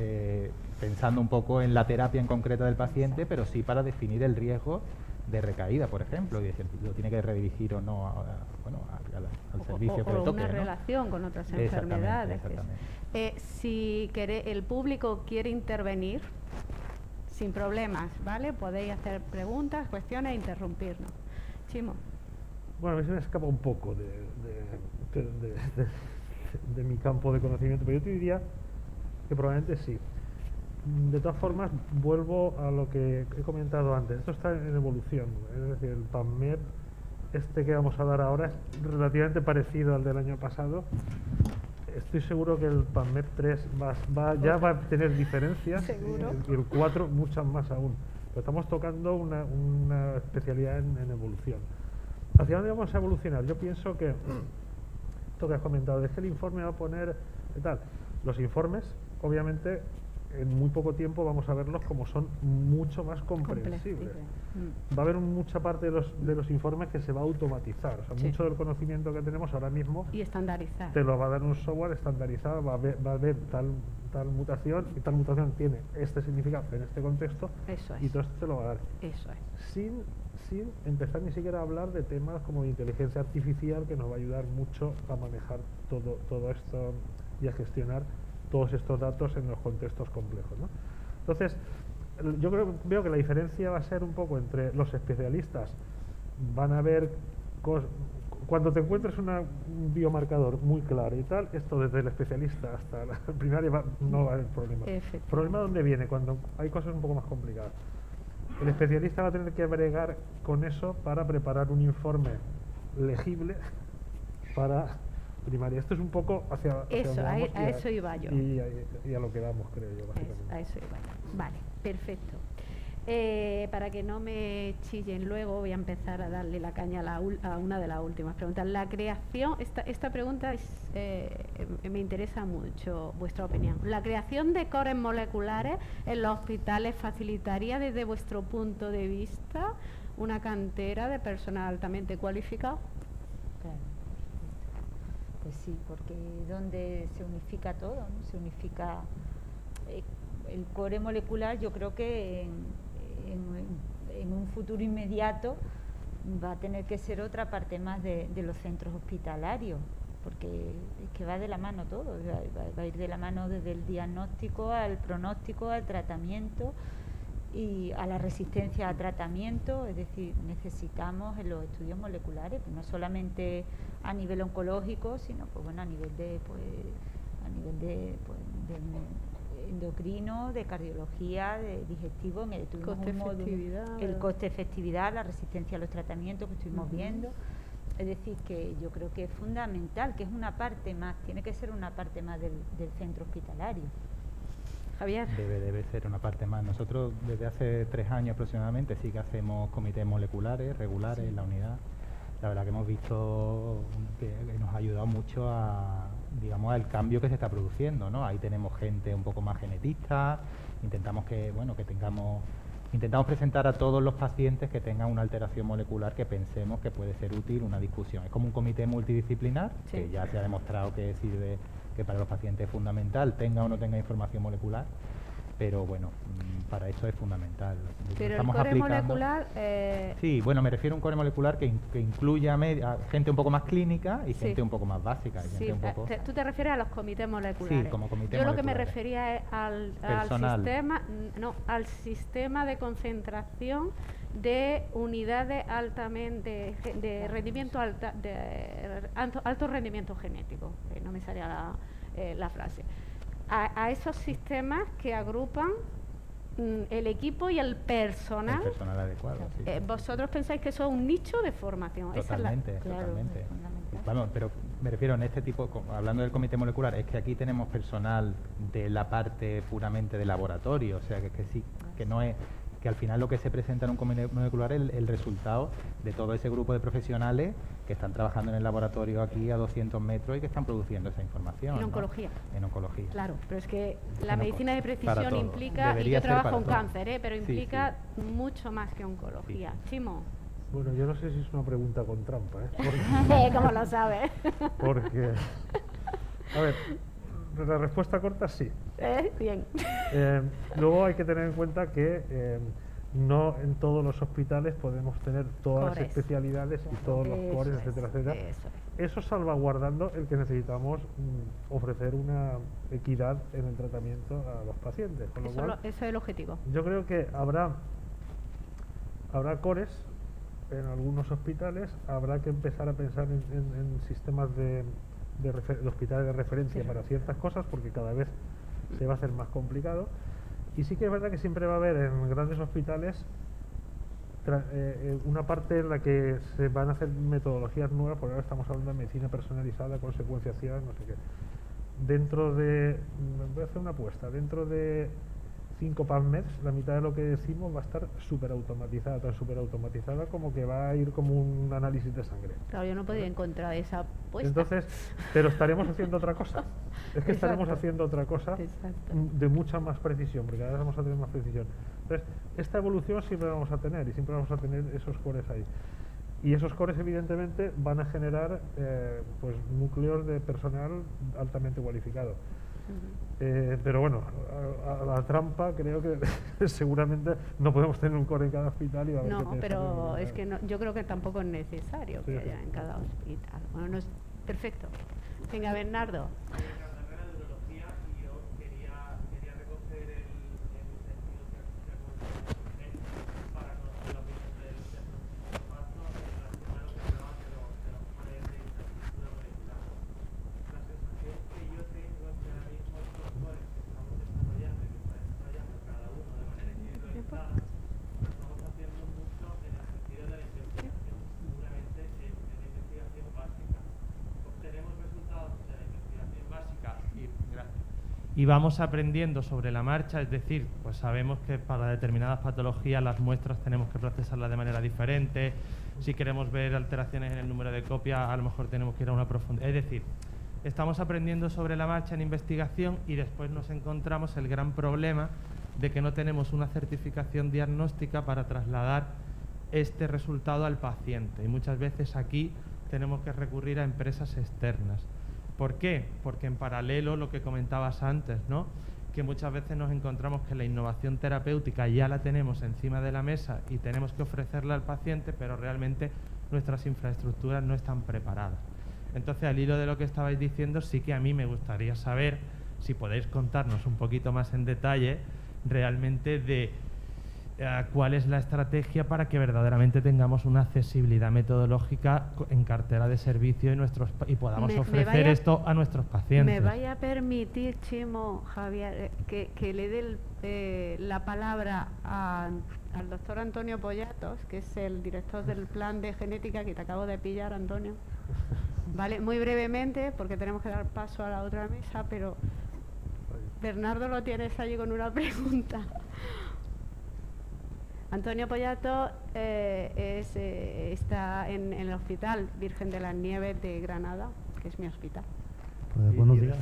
pensando un poco en la terapia en concreta del paciente, pero sí para definir el riesgo de recaída, por ejemplo, y decir, lo tiene que redirigir o no al servicio que le toque, una ¿no? relación con otras Exactamente, enfermedades. exactamente. Si el público quiere intervenir, sin problemas, ¿vale? Podéis hacer preguntas, cuestiones e interrumpirnos. Chimo. Bueno, a mí se me escapa un poco de mi campo de conocimiento, pero yo te diría que probablemente sí. De todas formas, vuelvo a lo que he comentado antes. Esto está en evolución, es decir, el PubMed que vamos a dar ahora es relativamente parecido al del año pasado. Estoy seguro que el PubMed 3 ya va a tener diferencias. ¿Seguro? Y el 4 muchas más aún. Pero estamos tocando una especialidad en evolución. ¿Hacia dónde vamos a evolucionar? Yo pienso que esto que has comentado, es que el informe va a poner tal. Los informes, obviamente, en muy poco tiempo vamos a verlos como son mucho más comprensibles. Va a haber mucha parte de los informes que se va a automatizar. O sea, Sí. mucho del conocimiento que tenemos ahora mismo Y estandarizar. te lo va a dar un software estandarizado, va a haber tal mutación y tal mutación tiene este significado en este contexto. Eso es. Y todo esto te lo va a dar. Eso es. Sin empezar ni siquiera a hablar de temas como de inteligencia artificial, que nos va a ayudar mucho a manejar todo esto y a gestionar todos estos datos en los contextos complejos, ¿no? Entonces, yo veo que la diferencia va a ser un poco entre los especialistas. Van a ver cuando te encuentres un biomarcador muy claro y tal, esto desde el especialista hasta la primaria no va a haber problema. ¿El problema dónde viene? Cuando hay cosas un poco más complicadas. El especialista va a tener que bregar con eso para preparar un informe legible para primaria. Esto es un poco hacia Eso, donde a eso iba yo. Y a lo que vamos, creo yo, básicamente. A eso iba yo. Vale, perfecto. Para que no me chillen luego, voy a empezar a darle la caña a una de las últimas preguntas. La creación, esta pregunta me interesa mucho vuestra opinión. ¿La creación de cores moleculares en los hospitales facilitaría desde vuestro punto de vista una cantera de personal altamente cualificado? Claro. Pues sí, porque donde se unifica todo, ¿no? Se unifica el core molecular. Yo creo que en un futuro inmediato va a tener que ser otra parte más de los centros hospitalarios, porque es que va de la mano todo, va a ir de la mano desde el diagnóstico al pronóstico, al tratamiento y a la resistencia a tratamiento. Es decir, necesitamos en los estudios moleculares, pues no solamente a nivel oncológico, sino pues bueno, a nivel de endocrino, de cardiología, de digestivo, en el coste-efectividad, la resistencia a los tratamientos que estuvimos viendo. Es decir, que yo creo que es fundamental, que es una parte más, tiene que ser una parte más del centro hospitalario. Javier. Debe ser una parte más. Nosotros desde hace 3 años aproximadamente sí que hacemos comités moleculares regulares en la unidad. La verdad que hemos visto que nos ha ayudado mucho al cambio que se está produciendo, ¿no? Ahí tenemos gente un poco más genetista, intentamos presentar a todos los pacientes que tengan una alteración molecular que pensemos que puede ser útil una discusión. Es como un comité multidisciplinar, sí, que ya se ha demostrado que sirve, que para los pacientes es fundamental, tenga o no tenga información molecular, pero bueno, para eso es fundamental. Pero Estamos el core aplicando- molecular... Sí, bueno, me refiero a un core molecular que incluya a gente un poco más clínica y Sí. gente un poco más básica. Y Sí, gente un poco... tú te refieres a los comités moleculares. Sí, como comités Yo lo que me moleculares. refería es al Personal. sistema, no, al sistema de concentración de unidades altamente de rendimiento alto rendimiento genético, que no me salía la frase. A esos sistemas que agrupan el equipo y el personal. El personal adecuado, sí. Vosotros pensáis que eso es un nicho de formación. Esa es la- Totalmente, Claro, totalmente. es fundamental. Vamos, pero me refiero en este tipo, hablando del comité molecular, es que aquí tenemos personal de la parte puramente de laboratorio, o sea que sí, que no es, que al final lo que se presenta en un comité molecular es el resultado de todo ese grupo de profesionales que están trabajando en el laboratorio aquí a 200 metros y que están produciendo esa información. En ¿no? oncología. En oncología. Claro, pero es que la En medicina de para precisión todo. implica, y Debería yo ser trabajo para en todo. cáncer, pero Sí, implica mucho más que oncología. Chimo, Bueno, yo no sé si es una pregunta con trampa, ¿eh? ¿cómo lo sabes? Porque, a ver, la respuesta corta sí. Bien. Luego hay que tener en cuenta que no en todos los hospitales podemos tener todas las Cores. especialidades y todos los Eso cores, es, etcétera, etcétera. eso Eso salvaguardando el que necesitamos ofrecer una equidad en el tratamiento a los pacientes. Con lo cual, Eso es el objetivo. yo creo que habrá cores en algunos hospitales, habrá que empezar a pensar en sistemas de hospitales de referencia para ciertas cosas, porque cada vez se va a hacer más complicado. Y sí que es verdad que siempre va a haber en grandes hospitales una parte en la que se van a hacer metodologías nuevas, porque ahora estamos hablando de medicina personalizada con secuenciación, no sé qué. Voy a hacer una apuesta, dentro de 5 PubMeds, la mitad de lo que decimos va a estar súper automatizada, tan súper automatizada como que va a ir como un análisis de sangre. Claro, yo no podía encontrar esa apuesta. Entonces, pero estaremos haciendo otra cosa. Es que estaremos Exacto. haciendo otra cosa Exacto. de mucha más precisión, porque cada vez vamos a tener más precisión. Entonces, esta evolución siempre la vamos a tener y siempre vamos a tener esos cores ahí. Y esos cores, evidentemente, van a generar pues núcleos de personal altamente cualificado. Pero bueno, a la trampa creo que seguramente no podemos tener un core en cada hospital y va a haber que No, pensar en pero una es que yo creo que tampoco es necesario Sí, que sí. haya en cada hospital. Bueno, no es perfecto. Venga, Bernardo. Y vamos aprendiendo sobre la marcha, es decir, pues sabemos que para determinadas patologías las muestras tenemos que procesarlas de manera diferente. Si queremos ver alteraciones en el número de copias, a lo mejor tenemos que ir a una profundidad. Es decir, estamos aprendiendo sobre la marcha en investigación y después nos encontramos el gran problema de que no tenemos una certificación diagnóstica para trasladar este resultado al paciente. Y muchas veces aquí tenemos que recurrir a empresas externas. ¿Por qué? Porque en paralelo, lo que comentabas antes, ¿no?, que muchas veces nos encontramos que la innovación terapéutica ya la tenemos encima de la mesa y tenemos que ofrecerla al paciente, pero realmente nuestras infraestructuras no están preparadas. Entonces, al hilo de lo que estabais diciendo, sí que a mí me gustaría saber si podéis contarnos un poquito más en detalle realmente de cuál es la estrategia para que verdaderamente tengamos una accesibilidad metodológica en cartera de servicio y podamos ofrecer esto a nuestros pacientes. ¿Me vaya a permitir, Chimo, Javier, que le dé la palabra al doctor Antonio Pollatos, que es el director del plan de genética, que te acabo de pillar, Antonio? Vale, muy brevemente, porque tenemos que dar paso a la otra mesa, pero Bernardo lo tienes allí con una pregunta. Antonio Pollato está en el Hospital Virgen de las Nieves de Granada, que es mi hospital. Pues buenos días,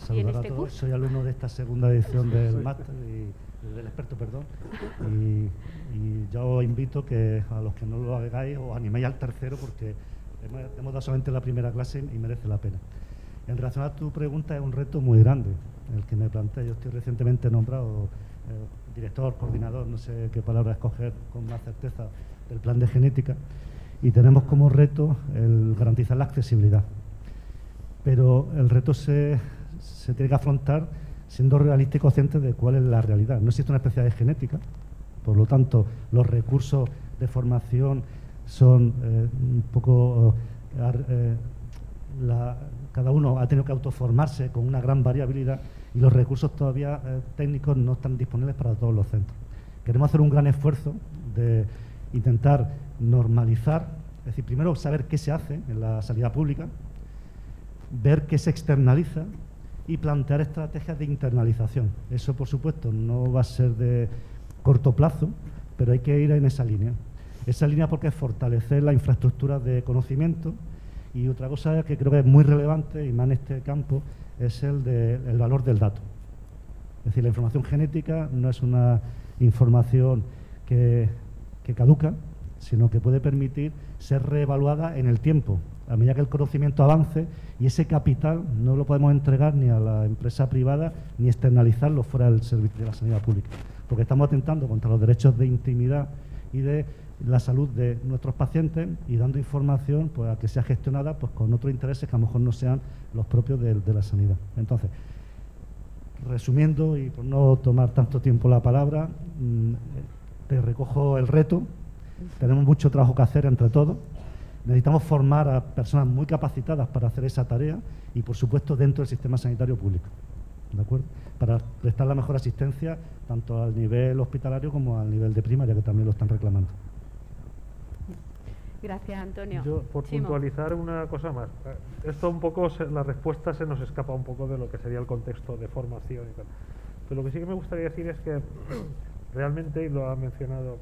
¿Y en saludar a este todos. curso? Soy alumno de esta segunda edición del máster, del experto, perdón. Y yo os invito que a los que no lo hagáis os animéis al tercero, porque hemos dado solamente la primera clase y merece la pena. En relación a tu pregunta, es un reto muy grande. el que me plantea. Yo estoy recientemente nombrado director, coordinador, no sé qué palabra escoger con más certeza, del plan de genética, y tenemos como reto el garantizar la accesibilidad. Pero el reto se tiene que afrontar siendo realista y consciente de cuál es la realidad. No existe una especialidad de genética, por lo tanto, los recursos de formación son un poco... cada uno ha tenido que autoformarse con una gran variabilidad y los recursos todavía técnicos no están disponibles para todos los centros. Queremos hacer un gran esfuerzo de intentar normalizar, es decir, primero saber qué se hace en la sanidad pública, ver qué se externaliza y plantear estrategias de internalización. Eso, por supuesto, no va a ser de corto plazo, pero hay que ir en esa línea. Esa línea porque es fortalecer la infraestructura de conocimiento, y otra cosa que creo que es muy relevante, y más en este campo, es el valor del dato. Es decir, la información genética no es una información que caduca, sino que puede permitir ser reevaluada en el tiempo, a medida que el conocimiento avance, y ese capital no lo podemos entregar ni a la empresa privada ni externalizarlo fuera del servicio de la sanidad pública, porque estamos atentando contra los derechos de intimidad y de la salud de nuestros pacientes y dando información pues, a que sea gestionada pues, con otros intereses que a lo mejor no sean los propios de la sanidad. Entonces, resumiendo y por no tomar tanto tiempo la palabra, te recojo el reto. Tenemos mucho trabajo que hacer entre todos. Necesitamos formar a personas muy capacitadas para hacer esa tarea y, por supuesto, dentro del sistema sanitario público, ¿de acuerdo? Para prestar la mejor asistencia tanto al nivel hospitalario como al nivel de primaria, que también lo están reclamando. Gracias, Antonio. Yo, por puntualizar una cosa más, esto un poco, la respuesta se nos escapa un poco de lo que sería el contexto de formación y tal. Pero lo que sí que me gustaría decir es que realmente, y lo ha mencionado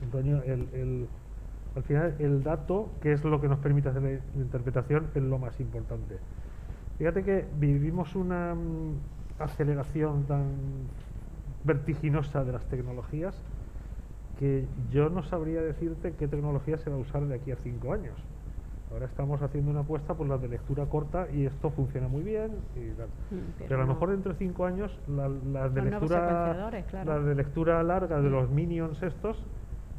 Antonio, al final el dato, que es lo que nos permite hacer la interpretación, es lo más importante. Fíjate que vivimos una aceleración tan vertiginosa de las tecnologías que yo no sabría decirte qué tecnología se va a usar de aquí a 5 años. Ahora estamos haciendo una apuesta por las de lectura corta y esto funciona muy bien. Pero a lo mejor dentro de 5 años las de lectura larga de los Minions estos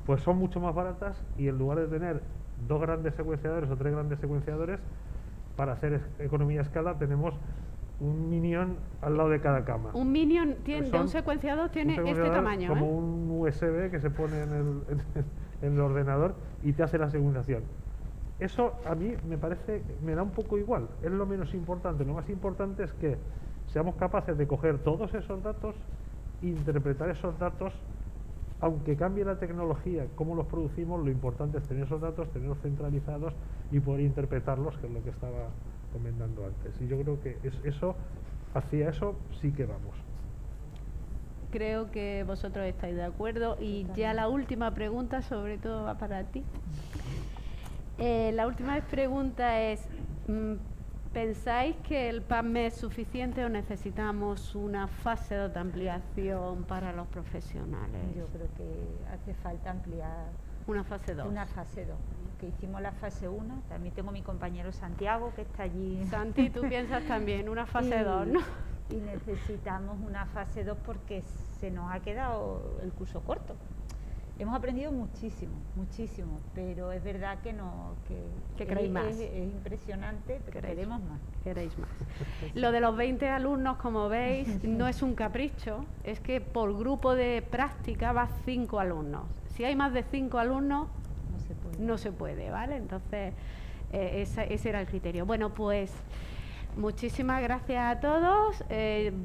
pues son mucho más baratas y en lugar de tener 2 grandes secuenciadores o 3 grandes secuenciadores, para hacer economía a escala tenemos un Minion al lado de cada cama. Un Minion de un secuenciador tiene este tamaño. Como un USB que se pone en el ordenador y te hace la secuenciación. Eso a mí me parece, me da un poco igual, es lo menos importante. Lo más importante es que seamos capaces de coger todos esos datos, interpretar esos datos, aunque cambie la tecnología, cómo los producimos, lo importante es tener esos datos, tenerlos centralizados y poder interpretarlos, que es lo que estaba comentando antes. Y yo creo que hacia eso sí que vamos. Creo que vosotros estáis de acuerdo. Y ya la última pregunta, sobre todo, va para ti. La última pregunta es, ¿pensáis que el PASME es suficiente o necesitamos una fase 2 de ampliación para los profesionales? Yo creo que hace falta ampliar. Una fase 2. Una fase 2. Que hicimos la fase 1, también tengo mi compañero Santiago que está allí. Santi, tú piensas también una fase 2, ¿no? Y necesitamos una fase 2 porque se nos ha quedado el curso corto. Hemos aprendido muchísimo, muchísimo, pero es verdad que no, que queréis más. Es impresionante, pero queremos más. Queréis más. Lo de los 20 alumnos, como veis, no es un capricho, es que por grupo de práctica va 5 alumnos. Si hay más de 5 alumnos, no se puede, ¿vale? Entonces, ese era el criterio. Bueno, pues muchísimas gracias a todos.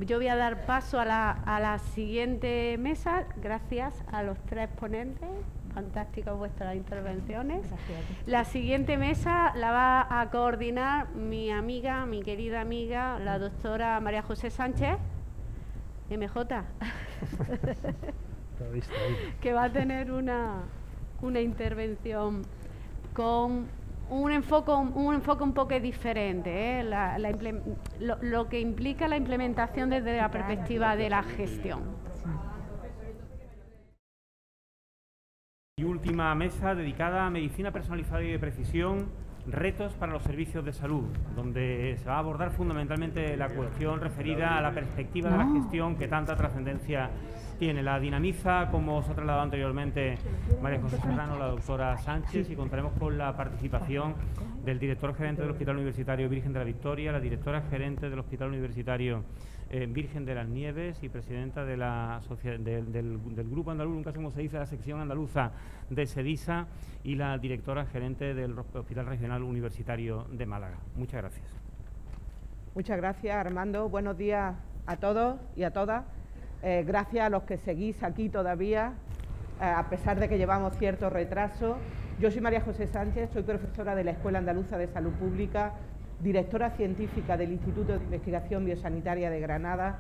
Yo voy a dar paso a la siguiente mesa. Gracias a los 3 ponentes. Fantásticas vuestras intervenciones. Gracias. La siguiente mesa la va a coordinar mi amiga, mi querida amiga, la doctora María José Sánchez, MJ, que va a tener una intervención con un enfoque un poco diferente, lo que implica la implementación desde la perspectiva de la gestión. Y última mesa dedicada a medicina personalizada y de precisión, retos para los servicios de salud, donde se va a abordar fundamentalmente la cuestión referida a la perspectiva de la gestión que tanta trascendencia tiene. La dinamiza, como os ha trasladado anteriormente María José Serrano, la doctora Sánchez, y contaremos con la participación del director gerente del Hospital Universitario Virgen de la Victoria, la directora gerente del Hospital Universitario Virgen de las Nieves y presidenta de la del Grupo Andaluz, nunca sé cómo se dice, la sección andaluza de SEDISA, y la directora gerente del Hospital Regional Universitario de Málaga. Muchas gracias. Muchas gracias, Armando. Buenos días a todos y a todas. Gracias a los que seguís aquí todavía, a pesar de que llevamos cierto retraso. Yo soy María José Sánchez, soy profesora de la Escuela Andaluza de Salud Pública, directora científica del Instituto de Investigación Biosanitaria de Granada,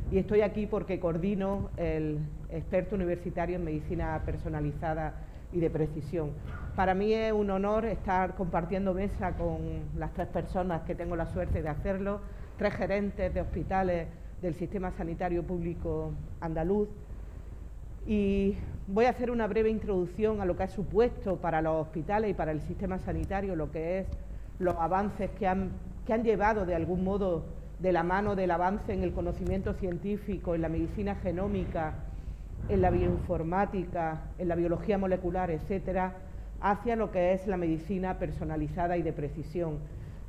y estoy aquí porque coordino el experto universitario en medicina personalizada y de precisión. Para mí es un honor estar compartiendo mesa con las 3 personas que tengo la suerte de hacerlo, 3 gerentes de hospitales del sistema sanitario público andaluz, y voy a hacer una breve introducción a lo que ha supuesto para los hospitales y para el sistema sanitario lo que es los avances que han llevado de algún modo de la mano del avance en el conocimiento científico, en la medicina genómica, en la bioinformática, en la biología molecular, etcétera, hacia lo que es la medicina personalizada y de precisión.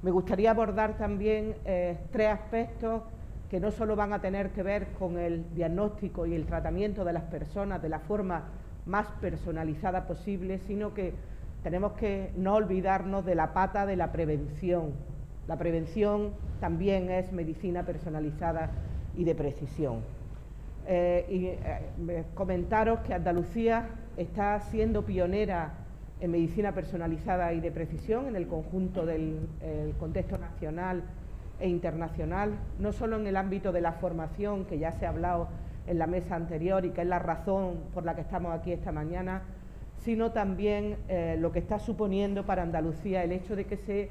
Me gustaría abordar también 3 aspectos que no solo van a tener que ver con el diagnóstico y el tratamiento de las personas de la forma más personalizada posible, sino que tenemos que no olvidarnos de la pata de la prevención. La prevención también es medicina personalizada y de precisión. Comentaros que Andalucía está siendo pionera en medicina personalizada y de precisión en el conjunto del contexto nacional e internacional, no solo en el ámbito de la formación, que ya se ha hablado en la mesa anterior y que es la razón por la que estamos aquí esta mañana, sino también lo que está suponiendo para Andalucía el hecho de que se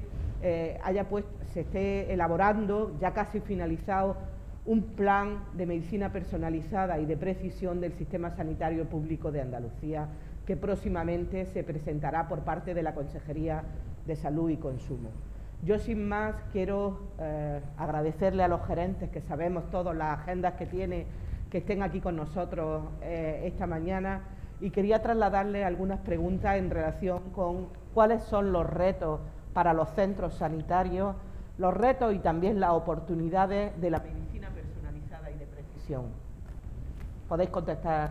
esté elaborando, ya casi finalizado, un plan de medicina personalizada y de precisión del sistema sanitario público de Andalucía, que próximamente se presentará por parte de la Consejería de Salud y Consumo. Yo, sin más, quiero agradecerle a los gerentes, que sabemos todos las agendas que tiene, que estén aquí con nosotros esta mañana, y quería trasladarle algunas preguntas en relación con cuáles son los retos para los centros sanitarios, los retos y también las oportunidades de la medicina personalizada y de precisión. Podéis contestar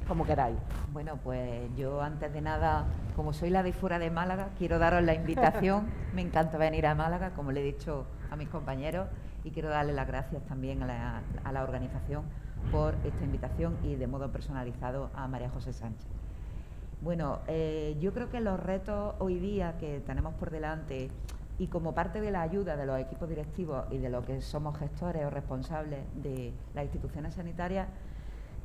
como queráis. Bueno, pues yo antes de nada, como soy la de fuera de Málaga, quiero daros la invitación. Me encanta venir a Málaga, como le he dicho a mis compañeros, y quiero darle las gracias también a la organización por esta invitación y de modo personalizado a María José Sánchez. Bueno, yo creo que los retos hoy día que tenemos por delante, y como parte de la ayuda de los equipos directivos y de lo que somos gestores o responsables de las instituciones sanitarias,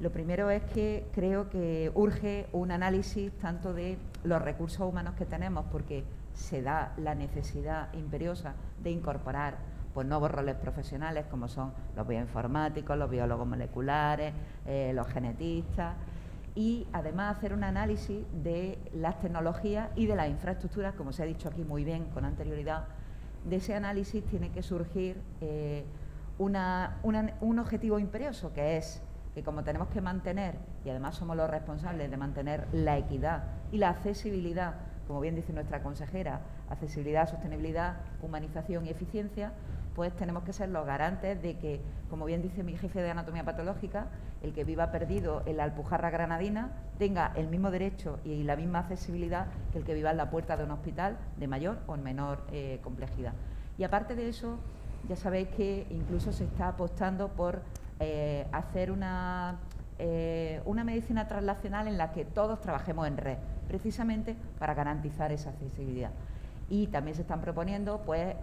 lo primero es que creo que urge un análisis tanto de los recursos humanos que tenemos, porque se da la necesidad imperiosa de incorporar pues nuevos roles profesionales como son los bioinformáticos, los biólogos moleculares, los genetistas, y además hacer un análisis de las tecnologías y de las infraestructuras, como se ha dicho aquí muy bien con anterioridad. De ese análisis tiene que surgir un objetivo imperioso, que es que como tenemos que mantener, y además somos los responsables de mantener la equidad y la accesibilidad, como bien dice nuestra consejera, accesibilidad, sostenibilidad, humanización y eficiencia, pues tenemos que ser los garantes de que, como bien dice mi jefe de anatomía patológica, el que viva perdido en la Alpujarra granadina tenga el mismo derecho y la misma accesibilidad que el que viva en la puerta de un hospital de mayor o en menor complejidad. Y aparte de eso, ya sabéis que incluso se está apostando por hacer una medicina translacional en la que todos trabajemos en red, precisamente para garantizar esa accesibilidad. Y también se están proponiendo pues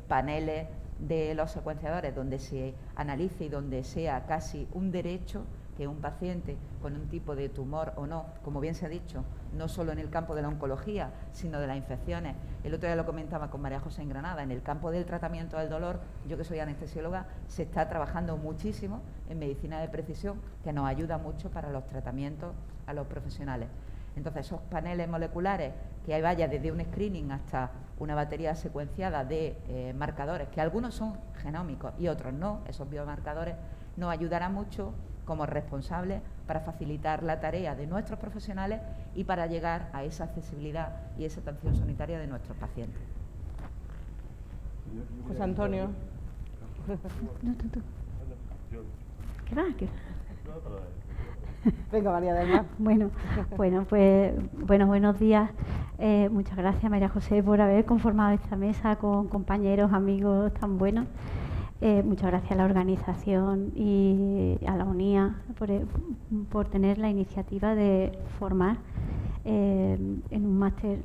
paneles de los secuenciadores donde se analice y donde sea casi un derecho que un paciente con un tipo de tumor o no, como bien se ha dicho, no solo en el campo de la oncología, sino de las infecciones. El otro día lo comentaba con María José en Granada, en el campo del tratamiento del dolor, yo que soy anestesióloga, se está trabajando muchísimo en medicina de precisión, que nos ayuda mucho para los tratamientos a los profesionales. Entonces, esos paneles moleculares que vaya desde un screening hasta una batería secuenciada de marcadores, que algunos son genómicos y otros no, esos biomarcadores, nos ayudará mucho como responsables para facilitar la tarea de nuestros profesionales y para llegar a esa accesibilidad y esa atención sanitaria de nuestros pacientes. José Antonio. No, tú. ¿Qué va? Venga, María del Mar. Bueno, pues buenos días. Muchas gracias, María José, por haber conformado esta mesa con compañeros, amigos tan buenos. Muchas gracias a la organización y a la UNIA por tener la iniciativa de formar en un máster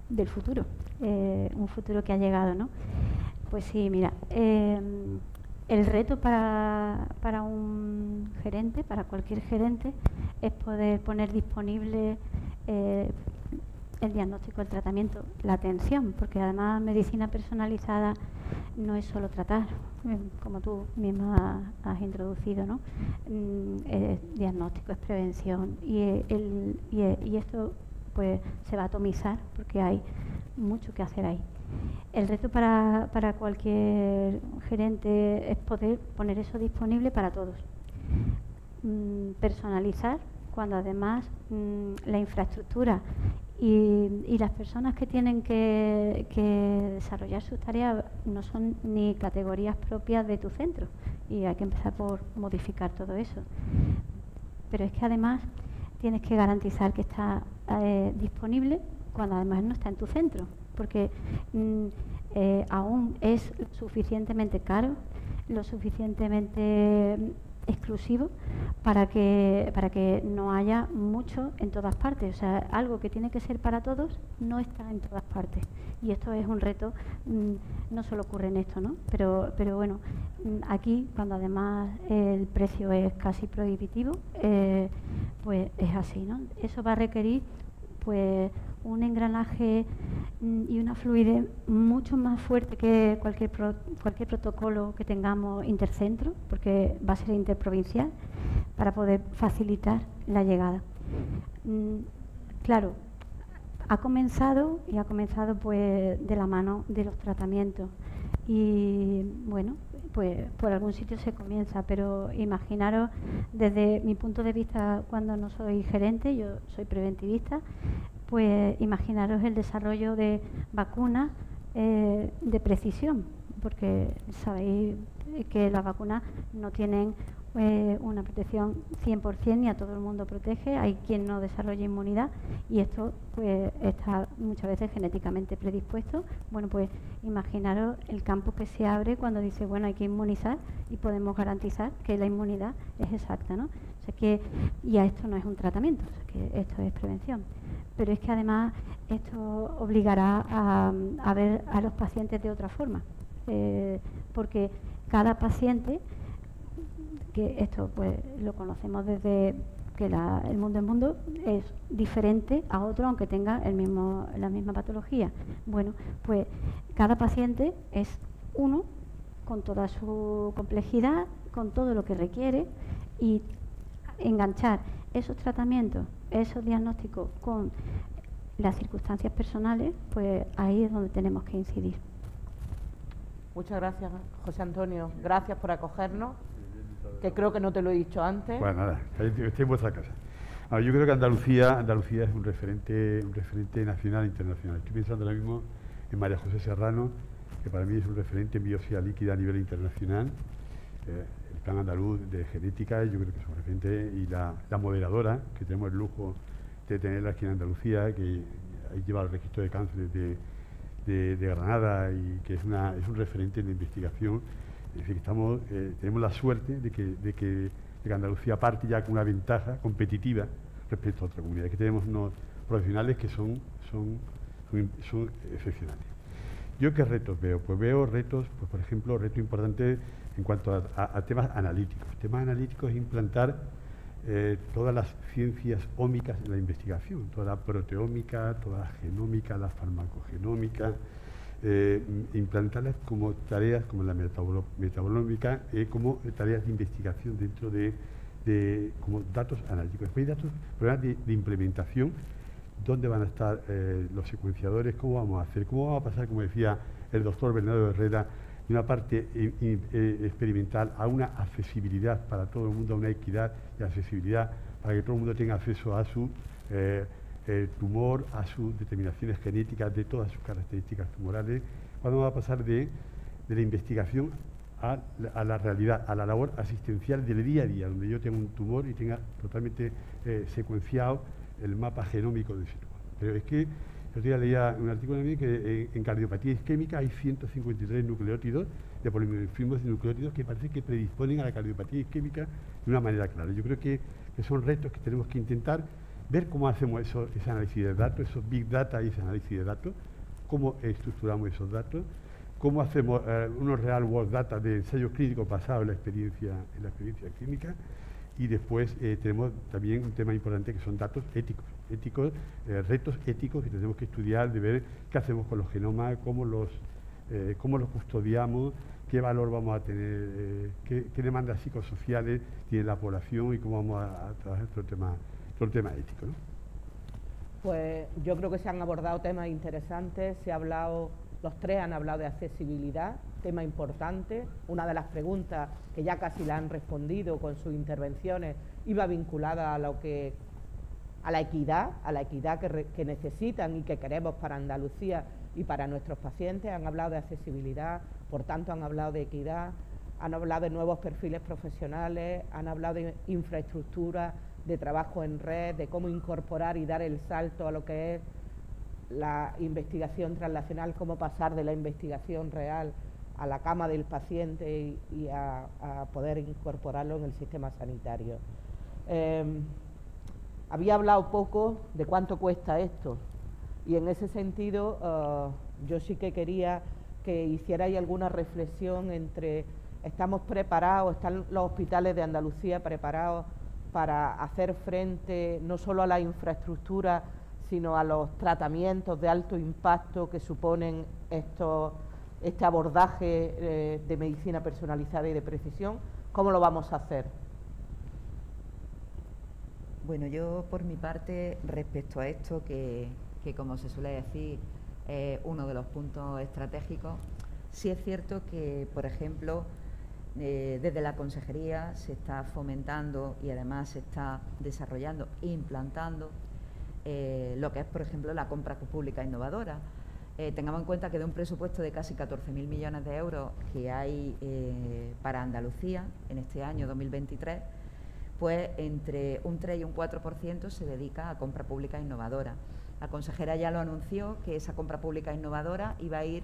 del futuro, un futuro que ha llegado, ¿no? Pues sí, mira, el reto para un gerente, para cualquier gerente, es poder poner disponible el diagnóstico, el tratamiento, la atención, porque además medicina personalizada no es solo tratar, como tú misma has introducido, ¿no? Es diagnóstico, es prevención y esto pues se va a atomizar porque hay mucho que hacer ahí. El reto para cualquier gerente es poder poner eso disponible para todos. Personalizar cuando además la infraestructura y las personas que tienen que desarrollar sus tareas no son ni categorías propias de tu centro y hay que empezar por modificar todo eso. Pero es que además tienes que garantizar que está disponible cuando además no está en tu centro, porque aún es suficientemente caro, lo suficientemente exclusivo para que no haya mucho en todas partes. O sea, algo que tiene que ser para todos no está en todas partes. Y esto es un reto, no solo ocurre en esto, ¿no? Pero bueno, aquí, cuando además el precio es casi prohibitivo, pues es así, ¿no? Eso va a requerir pues un engranaje y una fluidez mucho más fuerte que cualquier protocolo que tengamos intercentro, porque va a ser interprovincial, para poder facilitar la llegada. Claro, ha comenzado pues de la mano de los tratamientos y bueno, pues por algún sitio se comienza, pero imaginaros desde mi punto de vista, cuando no soy gerente, yo soy preventivista, pues imaginaros el desarrollo de vacunas de precisión, porque sabéis que las vacunas no tienen una protección 100% ni a todo el mundo protege, hay quien no desarrolla inmunidad y esto pues está muchas veces genéticamente predispuesto. Bueno, pues imaginaros el campo que se abre cuando dice, bueno, hay que inmunizar y podemos garantizar que la inmunidad es exacta, ¿no? O sea que ya esto no es un tratamiento, o sea que esto es prevención. Pero es que además esto obligará a ver a los pacientes de otra forma, porque cada paciente, que esto pues lo conocemos desde que el mundo es diferente a otro aunque tenga la misma patología. Bueno, pues cada paciente es uno con toda su complejidad, con todo lo que requiere, y enganchar esos tratamientos, esos diagnósticos con las circunstancias personales, pues ahí es donde tenemos que incidir. Muchas gracias, José Antonio. Gracias por acogernos, que creo que no te lo he dicho antes. Bueno, nada, estoy en vuestra casa. Yo creo que Andalucía es un referente nacional e internacional. Estoy pensando ahora mismo en María José Serrano, que para mí es un referente en biopsia líquida a nivel internacional. El plan andaluz de genética, yo creo que es un referente, y la moderadora, que tenemos el lujo de tenerla aquí en Andalucía, que lleva el registro de cáncer de Granada y que es un referente en la investigación. Es decir, tenemos la suerte de que Andalucía parte ya con una ventaja competitiva respecto a otra comunidad, que tenemos unos profesionales que son excepcionales. ¿Yo qué retos veo? Pues veo retos, pues por ejemplo, reto importante en cuanto a temas analíticos. Temas analíticos es implantar todas las ciencias ómicas en la investigación, toda la proteómica, toda la genómica, la farmacogenómica, implantarlas como tareas como la metabolómica, como tareas de investigación dentro como datos analíticos. Después hay problemas de implementación dónde van a estar los secuenciadores, cómo vamos a hacer, cómo vamos a pasar, como decía el doctor Bernardo Herrera, de una parte experimental a una accesibilidad para todo el mundo, a una equidad y accesibilidad para que todo el mundo tenga acceso a su tumor, a sus determinaciones genéticas, de todas sus características tumorales. Cuando va a pasar de la investigación a la realidad, a la labor asistencial del día a día, donde yo tengo un tumor y tenga totalmente secuenciado el mapa genómico de ese tumor. Pero es que el otro día leía un artículo también que en cardiopatía isquémica hay 153 nucleótidos de polimorfismos de nucleótidos que parece que predisponen a la cardiopatía isquémica de una manera clara. Yo creo que son retos que tenemos que intentar ver cómo hacemos ese análisis de datos, esos big data y ese análisis de datos, cómo estructuramos esos datos, cómo hacemos unos real world data de ensayos clínicos basados en la experiencia clínica, y después tenemos también un tema importante que son datos éticos, retos éticos que tenemos que estudiar, de ver qué hacemos con los genomas, cómo los custodiamos, qué valor vamos a tener, qué demandas psicosociales tiene la población y cómo vamos a trabajar todo el tema ético, ¿no? Pues yo creo que se han abordado temas interesantes, los tres han hablado de accesibilidad, tema importante. Una de las preguntas que ya casi la han respondido con sus intervenciones iba vinculada a la equidad que necesitan y que queremos para Andalucía y para nuestros pacientes. Han hablado de accesibilidad, por tanto han hablado de equidad, han hablado de nuevos perfiles profesionales, han hablado de infraestructura, de trabajo en red, de cómo incorporar y dar el salto a lo que es la investigación translacional, cómo pasar de la investigación real a la cama del paciente y a poder incorporarlo en el sistema sanitario. Había hablado poco de cuánto cuesta esto, y en ese sentido yo sí que quería que hicierais alguna reflexión entre estamos preparados, están los hospitales de Andalucía preparados para hacer frente no solo a la infraestructura, sino a los tratamientos de alto impacto que suponen este abordaje de medicina personalizada y de precisión. ¿Cómo lo vamos a hacer? Bueno, yo por mi parte, respecto a esto, que como se suele decir, es uno de los puntos estratégicos, sí es cierto que, por ejemplo, desde la Consejería se está fomentando y además se está desarrollando e implantando lo que es, por ejemplo, la compra pública innovadora. Tengamos en cuenta que de un presupuesto de casi 14.000 millones de euros que hay para Andalucía en este año 2023, pues entre un 3 y un 4% se dedica a compra pública innovadora. La consejera ya lo anunció, que esa compra pública innovadora iba a ir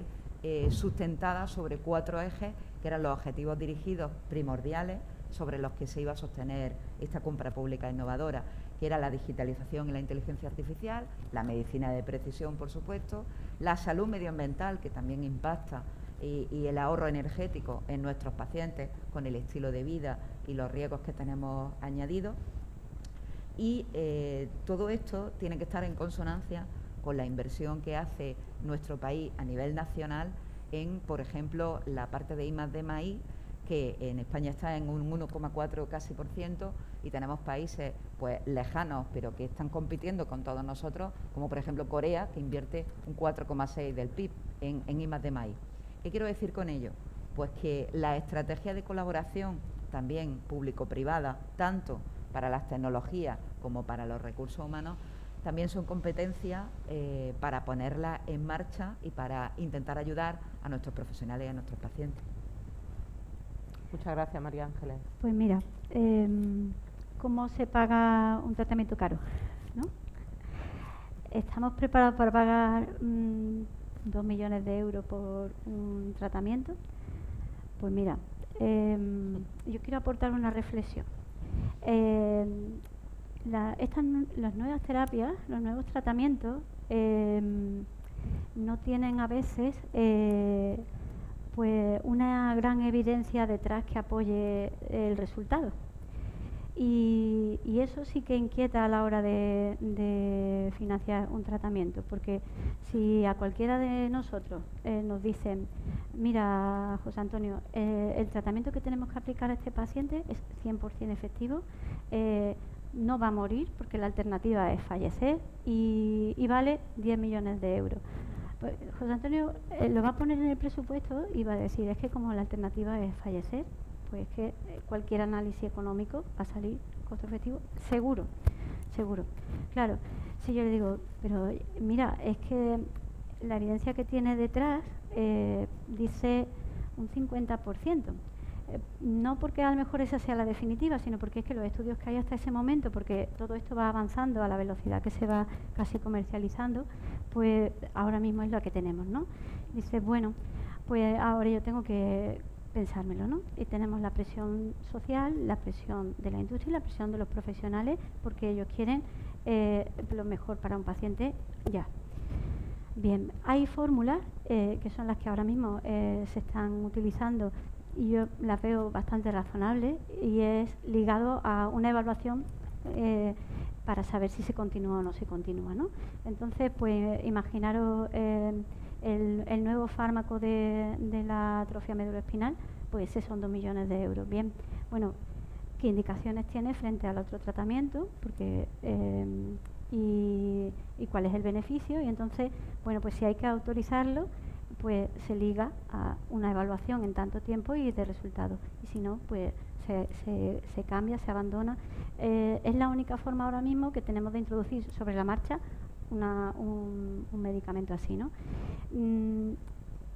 sustentada sobre 4 ejes, que eran los objetivos dirigidos primordiales sobre los que se iba a sostener esta compra pública innovadora, que era la digitalización y la inteligencia artificial, la medicina de precisión, por supuesto, la salud medioambiental, que también impacta, y el ahorro energético en nuestros pacientes con el estilo de vida y los riesgos que tenemos añadidos. Y todo esto tiene que estar en consonancia con la inversión que hace nuestro país a nivel nacional en, por ejemplo, la parte de I+D+I, que en España está en un 1,4 casi por ciento, y tenemos países pues lejanos, pero que están compitiendo con todos nosotros, como por ejemplo Corea, que invierte un 4,6 del PIB en I+D+I. ¿Qué quiero decir con ello? Pues que la estrategia de colaboración, también público-privada, tanto para las tecnologías como para los recursos humanos, también son competencias para ponerla en marcha y para intentar ayudar a nuestros profesionales y a nuestros pacientes. Muchas gracias, María Ángeles. Pues mira, ¿cómo se paga un tratamiento caro? ¿No? ¿Estamos preparados para pagar 2 millones de euros por un tratamiento? Pues mira, yo quiero aportar una reflexión. Las nuevas terapias, los nuevos tratamientos, no tienen a veces pues una gran evidencia detrás que apoye el resultado. Y eso sí que inquieta a la hora de financiar un tratamiento, porque si a cualquiera de nosotros nos dicen, mira, José Antonio, el tratamiento que tenemos que aplicar a este paciente es 100% efectivo, no va a morir porque la alternativa es fallecer y vale 10 millones de euros. Pues José Antonio lo va a poner en el presupuesto y va a decir, es que como la alternativa es fallecer, pues que cualquier análisis económico va a salir costo efectivo, seguro, seguro. Claro, si yo le digo, pero mira, es que la evidencia que tiene detrás dice un 50%. No porque a lo mejor esa sea la definitiva, sino porque es que los estudios que hay hasta ese momento, porque todo esto va avanzando a la velocidad que se va casi comercializando, pues ahora mismo es lo que tenemos, ¿no? Dice, bueno, pues ahora yo tengo que pensármelo, ¿no? Y tenemos la presión social, la presión de la industria y la presión de los profesionales, porque ellos quieren lo mejor para un paciente ya. Bien, hay fórmulas que son las que ahora mismo se están utilizando y yo las veo bastante razonables y es ligado a una evaluación para saber si se continúa o no se continúa, ¿no? Entonces, pues imaginaros el nuevo fármaco de la atrofia meduloespinal, pues ese son 2 millones de euros. Bien, bueno, ¿qué indicaciones tiene frente al otro tratamiento? Porque y cuál es el beneficio, y entonces, bueno, pues si hay que autorizarlo, pues se liga a una evaluación en tanto tiempo y de resultados, y si no, pues se cambia, se abandona. Es la única forma ahora mismo que tenemos de introducir sobre la marcha un medicamento así, ¿no?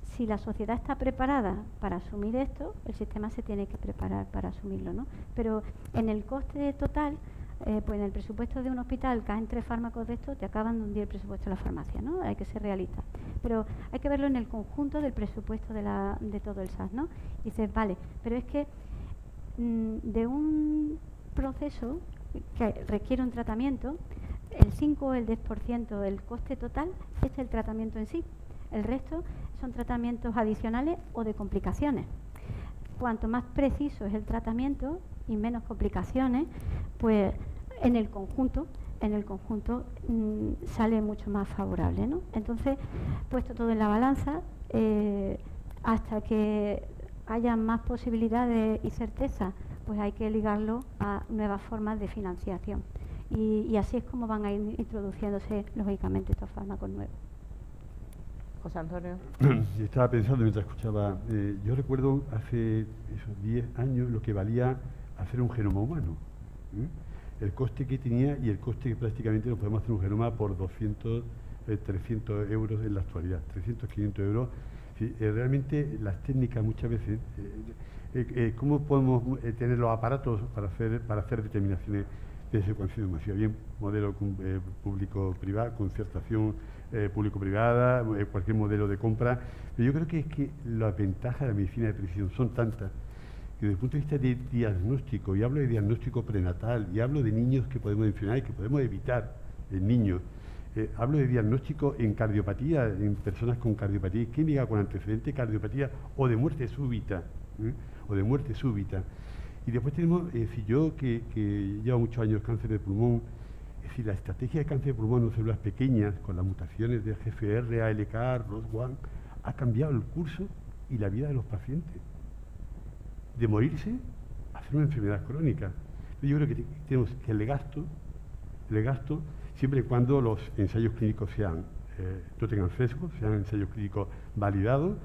Si la sociedad está preparada para asumir esto, el sistema se tiene que preparar para asumirlo, ¿no? Pero en el coste total, pues en el presupuesto de un hospital caen 3 fármacos de estos, te acaban de hundir el presupuesto de la farmacia, ¿no? Hay que ser realista. Pero hay que verlo en el conjunto del presupuesto de todo el SAS, ¿no? Dices, vale, pero es que de un proceso que requiere un tratamiento, el 5 o el 10% del coste total es el tratamiento en sí. El resto son tratamientos adicionales o de complicaciones. Cuanto más preciso es el tratamiento y menos complicaciones, pues en el conjunto sale mucho más favorable, ¿no? Entonces, puesto todo en la balanza, hasta que haya más posibilidades y certeza, pues hay que ligarlo a nuevas formas de financiación. Y así es como van a ir introduciéndose, lógicamente, estos fármacos nuevos. José Antonio. Estaba pensando mientras escuchaba, yo recuerdo hace esos 10 años lo que valía hacer un genoma humano. El coste que tenía y el coste que prácticamente nos podemos hacer un genoma por 200, 300 euros en la actualidad, 300, 500 euros. Sí, realmente las técnicas muchas veces, ¿cómo podemos tener los aparatos para hacer determinaciones de secuenciación masiva? Bien, modelo público-privado, concertación público-privada, cualquier modelo de compra. Pero yo creo que es que las ventajas de la medicina de precisión son tantas que desde el punto de vista de diagnóstico, y hablo de diagnóstico prenatal, y hablo de niños que podemos enfermar y que podemos evitar en niños, hablo de diagnóstico en cardiopatía, en personas con cardiopatía isquémica, con antecedente de cardiopatía o de muerte súbita, Y después tenemos, yo que llevo muchos años cáncer de pulmón, es decir, la estrategia de cáncer de pulmón en células pequeñas, con las mutaciones de GFR, ALK, ROS1, ha cambiado el curso y la vida de los pacientes. De morirse a hacer una enfermedad crónica. Yo creo que tenemos que el gasto, siempre y cuando los ensayos clínicos no tengan sesgo, sean ensayos clínicos validados,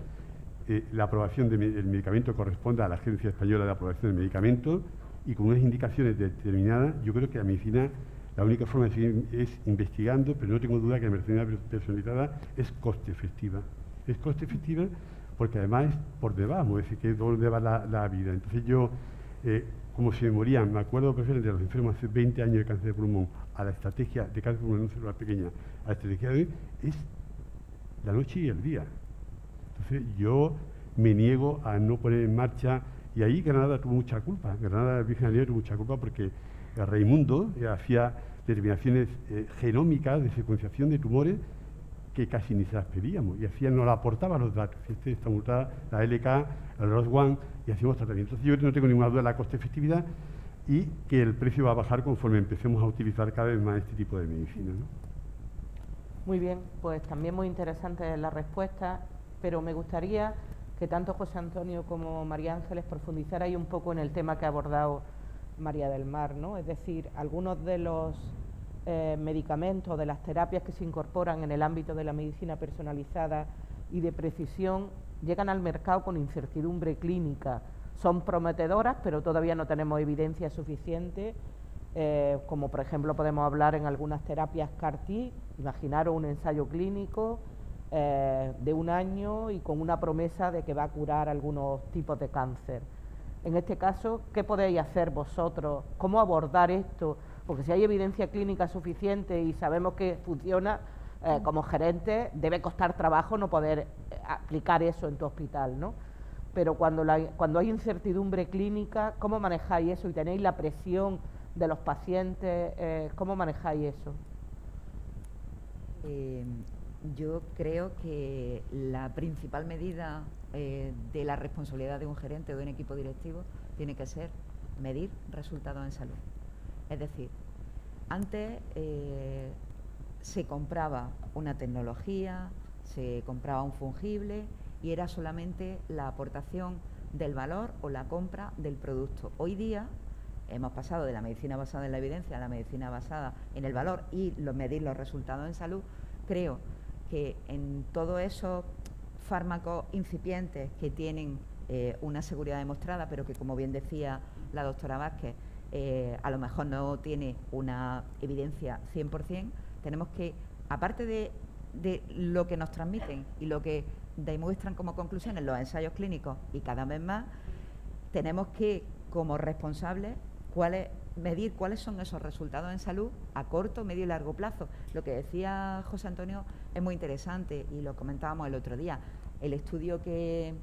la aprobación del medicamento corresponda a la Agencia Española de Aprobación del Medicamento y con unas indicaciones determinadas. Yo creo que la medicina, la única forma de seguir es investigando, pero no tengo duda que la medicina personalizada es coste efectiva. Es coste efectiva porque además es por debajo, es decir, que es donde va la vida. Entonces yo, como se me morían, me acuerdo perfectamente de los enfermos hace 20 años de cáncer de pulmón, a la estrategia de cáncer de pulmón en células pequeñas, a la estrategia de hoy, es la noche y el día. Entonces yo me niego a no poner en marcha, y ahí Granada tuvo mucha culpa, Granada Virgen María tuvo mucha culpa porque Raimundo hacía determinaciones genómicas de secuenciación de tumores que casi ni se las pedíamos, y nos la aportaba los datos, esta mutada, la LK, el ROS1, y hacíamos tratamientos. Entonces yo no tengo ninguna duda de la coste-efectividad y que el precio va a bajar conforme empecemos a utilizar cada vez más este tipo de medicina, ¿no? Muy bien, pues también muy interesante la respuesta, pero me gustaría que tanto José Antonio como María Ángeles profundizarais un poco en el tema que ha abordado María del Mar, ¿no? Es decir, algunos de los medicamentos, de las terapias que se incorporan en el ámbito de la medicina personalizada y de precisión, llegan al mercado con incertidumbre clínica. Son prometedoras, pero todavía no tenemos evidencia suficiente, como por ejemplo podemos hablar en algunas terapias CAR-T, imaginaros un ensayo clínico de 1 año y con una promesa de que va a curar algunos tipos de cáncer. En este caso, ¿qué podéis hacer vosotros? ¿Cómo abordar esto? Porque si hay evidencia clínica suficiente y sabemos que funciona, como gerente debe costar trabajo no poder aplicar eso en tu hospital, ¿no? Pero cuando hay incertidumbre clínica, ¿cómo manejáis eso? Y tenéis la presión de los pacientes, ¿cómo manejáis eso? Yo creo que la principal medida de la responsabilidad de un gerente o de un equipo directivo tiene que ser medir resultados en salud. Es decir, antes se compraba una tecnología, se compraba un fungible y era solamente la aportación del valor o la compra del producto. Hoy día hemos pasado de la medicina basada en la evidencia a la medicina basada en el valor y medir los resultados en salud. Creo que en todos esos fármacos incipientes que tienen una seguridad demostrada, pero que, como bien decía la doctora Vázquez, a lo mejor no tiene una evidencia 100%, tenemos que, aparte de lo que nos transmiten y lo que demuestran como conclusiones los ensayos clínicos y cada vez más, tenemos que, como responsables, medir cuáles son esos resultados en salud a corto, medio y largo plazo. Lo que decía José Antonio es muy interesante y lo comentábamos el otro día. El estudio que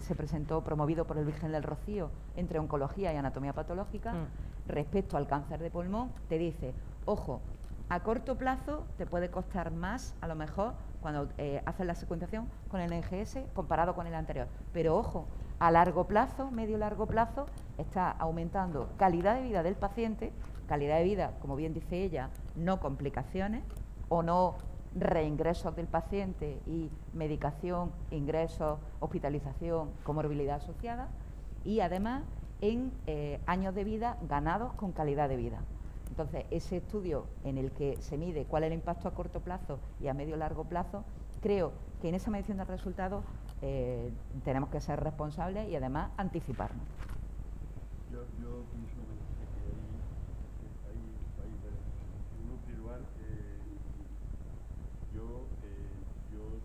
se presentó, promovido por el Virgen del Rocío, entre oncología y anatomía patológica, respecto al cáncer de pulmón, te dice, ojo, a corto plazo te puede costar más, a lo mejor, cuando haces la secuenciación con el NGS comparado con el anterior. Pero ojo, a largo plazo, medio y largo plazo, está aumentando calidad de vida del paciente, calidad de vida, como bien dice ella, no complicaciones o no reingresos del paciente y medicación, ingresos, hospitalización, comorbilidad asociada, y además en años de vida ganados con calidad de vida. Entonces, ese estudio en el que se mide cuál es el impacto a corto plazo y a medio y largo plazo, creo que en esa medición de resultados tenemos que ser responsables y además anticiparnos. Yo pienso que en un primer lugar, yo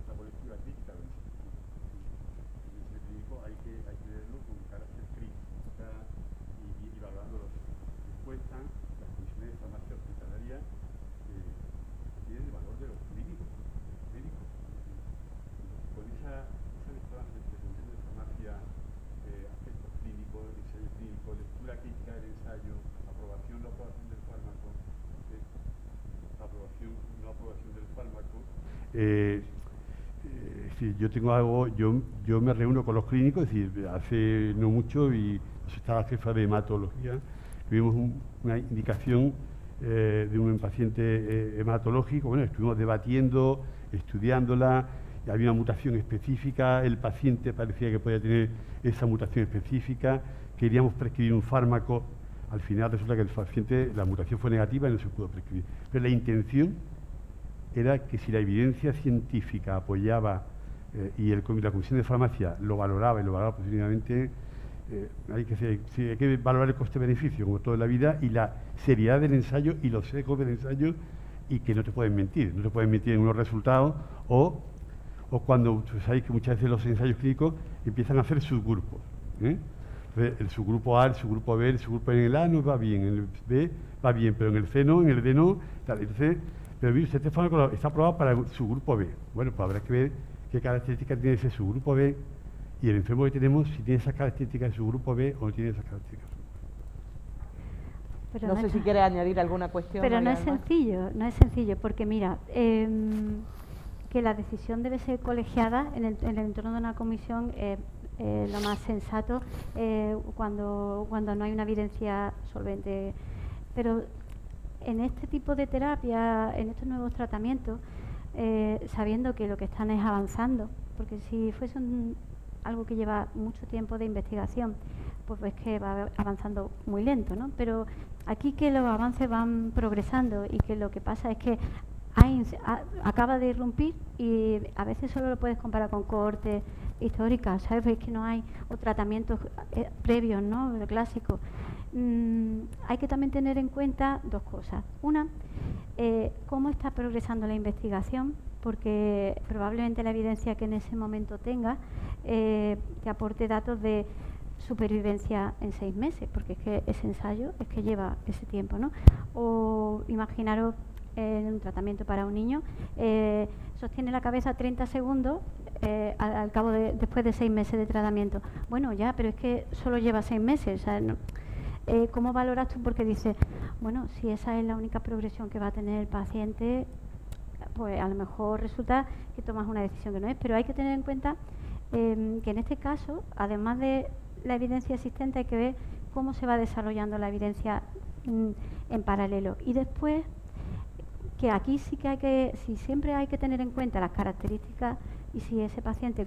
hago lectura crítica del ensayo clínico, hay que leerlo con carácter crítico y valorando las encuestas, las comisiones de farmacia hospitalaria tienen el valor de los clínicos. Con esa lectura de comisión de farmacia, aspectos clínicos, ensayo clínico, lectura crítica del ensayo, aprobación no aprobación del fármaco, aprobación no aprobación del fármaco. Yo tengo algo, yo me reúno con los clínicos, es decir, hace no mucho y estaba la jefa de hematología, tuvimos una indicación de un paciente hematológico, bueno, estuvimos debatiendo, estudiándola, había una mutación específica, el paciente parecía que podía tener esa mutación específica, queríamos prescribir un fármaco, al final resulta que el paciente, la mutación fue negativa y no se pudo prescribir. Pero la intención era que si la evidencia científica apoyaba y la Comisión de Farmacia lo valoraba y lo valoraba positivamente, hay que valorar el coste-beneficio, como todo en la vida, y la seriedad del ensayo y los ecos del ensayo, y que no te pueden mentir en unos resultados, o cuando sabéis que muchas veces los ensayos clínicos empiezan a hacer subgrupos. Entonces, el subgrupo A, el subgrupo B, el subgrupo en el A no va bien, en el B va bien, pero en el C no, en el D no. Tal. Entonces, pero mire, este fármaco está aprobado para el subgrupo B. Bueno, pues habrá que ver qué características tiene ese subgrupo B y el enfermo que tenemos, si tiene esas características de subgrupo B o no tiene esas características. Pero no sé si quieres añadir alguna cuestión. Pero no es sencillo, porque mira, que la decisión debe ser colegiada en el entorno de una comisión, lo más sensato cuando no hay una evidencia solvente. Pero en este tipo de terapia, en estos nuevos tratamientos, sabiendo que lo que están es avanzando, porque si fuese algo que lleva mucho tiempo de investigación, pues ves que va avanzando muy lento, ¿no? Pero aquí que los avances van progresando y que lo que pasa es que acaba de irrumpir y a veces solo lo puedes comparar con cohortes históricas, ¿sabes? Veis que no hay tratamientos previos, ¿no? Clásicos. Hay que también tener en cuenta dos cosas. Una, cómo está progresando la investigación, porque probablemente la evidencia que en ese momento tenga te aporte datos de supervivencia en 6 meses, porque es que ese ensayo es que lleva ese tiempo, ¿no? O imaginaros un tratamiento para un niño, sostiene la cabeza 30 segundos al cabo después de 6 meses de tratamiento. Bueno, ya, pero es que solo lleva 6 meses. O sea, no, ¿cómo valoras tú? Porque dices, bueno, si esa es la única progresión que va a tener el paciente, pues a lo mejor resulta que tomas una decisión que no es. Pero hay que tener en cuenta que en este caso, además de la evidencia existente, hay que ver cómo se va desarrollando la evidencia en paralelo. Y después, que aquí sí que si siempre hay que tener en cuenta las características y si ese paciente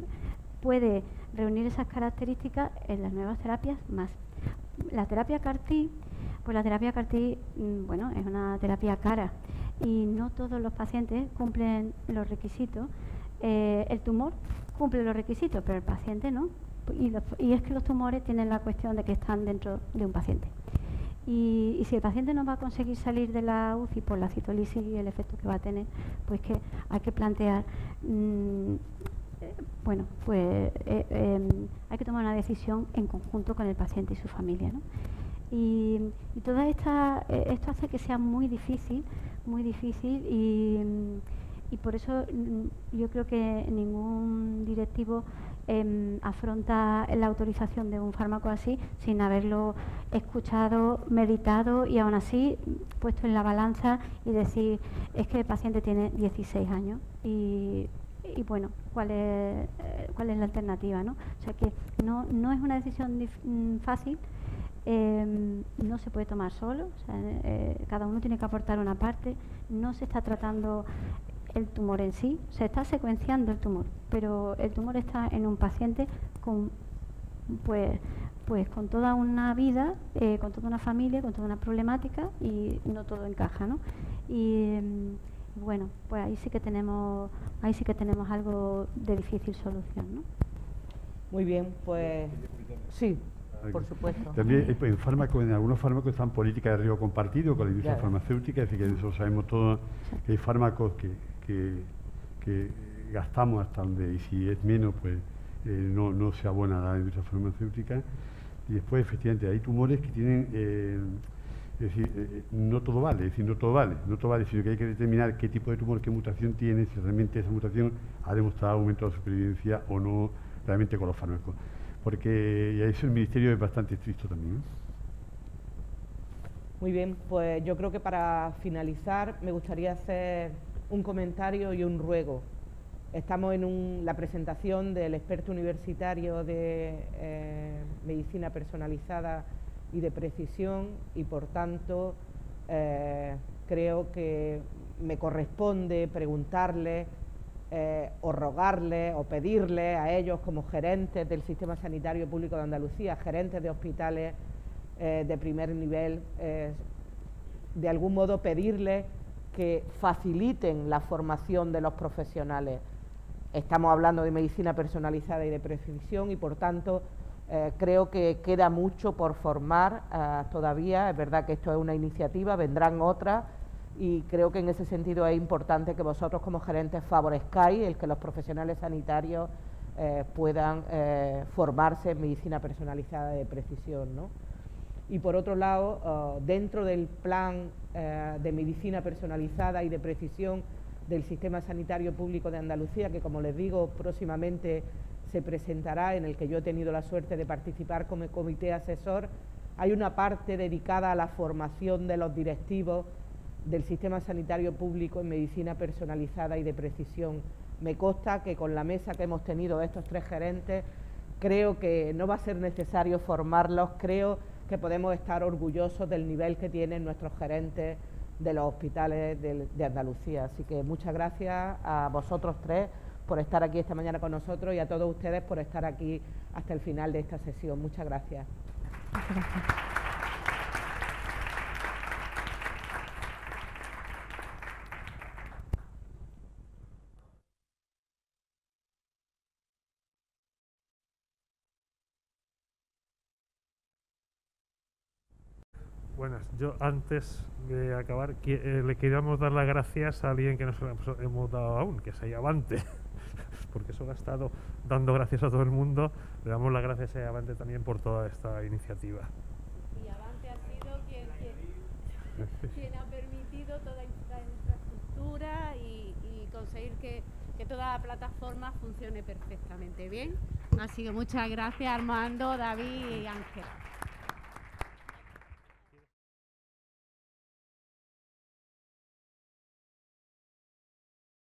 puede reunir esas características en las nuevas terapias más. La terapia CAR-T, pues la terapia CAR-T, bueno, es una terapia cara y no todos los pacientes cumplen los requisitos. El tumor cumple los requisitos, pero el paciente no. Y es que los tumores tienen la cuestión de que están dentro de un paciente. Y si el paciente no va a conseguir salir de la UCI por la citolisis y el efecto que va a tener, pues que hay que plantear, bueno, pues hay que tomar una decisión en conjunto con el paciente y su familia, ¿no? Y toda esto hace que sea muy difícil y por eso yo creo que ningún directivo afronta la autorización de un fármaco así sin haberlo escuchado, meditado y aún así puesto en la balanza y decir, es que el paciente tiene 16 años y bueno, ¿cuál es la alternativa, ¿no? O sea que no es una decisión fácil, no se puede tomar solo, o sea, cada uno tiene que aportar una parte, no se está tratando el tumor en sí, se está secuenciando el tumor, pero el tumor está en un paciente con pues con toda una vida, con toda una familia, con toda una problemática y no todo encaja, ¿no? Y bueno, pues ahí sí que tenemos algo de difícil solución, ¿no? Muy bien, pues sí, por supuesto. También en algunos fármacos están políticas de riesgo compartido con la industria farmacéutica, es decir, que eso sabemos todos, que hay fármacos que gastamos hasta donde, y si es menos, pues no se abona a la industria farmacéutica. Y después, efectivamente, hay tumores que tienen, es decir, no todo vale, sino que hay que determinar qué tipo de tumor, qué mutación tiene, si realmente esa mutación ha demostrado aumento de la supervivencia o no realmente con los fármacos. Porque y eso el Ministerio es bastante estricto también, ¿no? Muy bien, pues yo creo que para finalizar me gustaría hacer un comentario y un ruego. Estamos en la presentación del experto universitario de medicina personalizada y de precisión y por tanto creo que me corresponde preguntarle o rogarle o pedirle a ellos como gerentes del Sistema Sanitario Público de Andalucía, gerentes de hospitales de primer nivel, de algún modo pedirles que faciliten la formación de los profesionales. Estamos hablando de medicina personalizada y de precisión y por tanto creo que queda mucho por formar todavía. Es verdad que esto es una iniciativa, vendrán otras y creo que en ese sentido es importante que vosotros como gerentes favorezcáis el que los profesionales sanitarios puedan formarse en medicina personalizada de precisión, ¿no? Y por otro lado, dentro del plan de medicina personalizada y de precisión del Sistema Sanitario Público de Andalucía, que como les digo próximamente se presentará, en el que yo he tenido la suerte de participar como comité asesor, hay una parte dedicada a la formación de los directivos del Sistema Sanitario Público en medicina personalizada y de precisión. Me consta que con la mesa que hemos tenido de estos 3 gerentes, creo que no va a ser necesario formarlos, creo que podemos estar orgullosos del nivel que tienen nuestros gerentes de los hospitales de Andalucía. Así que muchas gracias a vosotros 3 por estar aquí esta mañana con nosotros y a todos ustedes por estar aquí hasta el final de esta sesión. Muchas gracias. Muchas gracias. Buenas, yo antes de acabar le queríamos dar las gracias a alguien que no se lo hemos dado aún, que es Ayavante, porque solo ha estado dando gracias a todo el mundo. Le damos las gracias a Ayavante también por toda esta iniciativa. Y Ayavante ha sido quien ha permitido toda esta infraestructura y conseguir que toda la plataforma funcione perfectamente bien. Así que muchas gracias Armando, David y Ángel.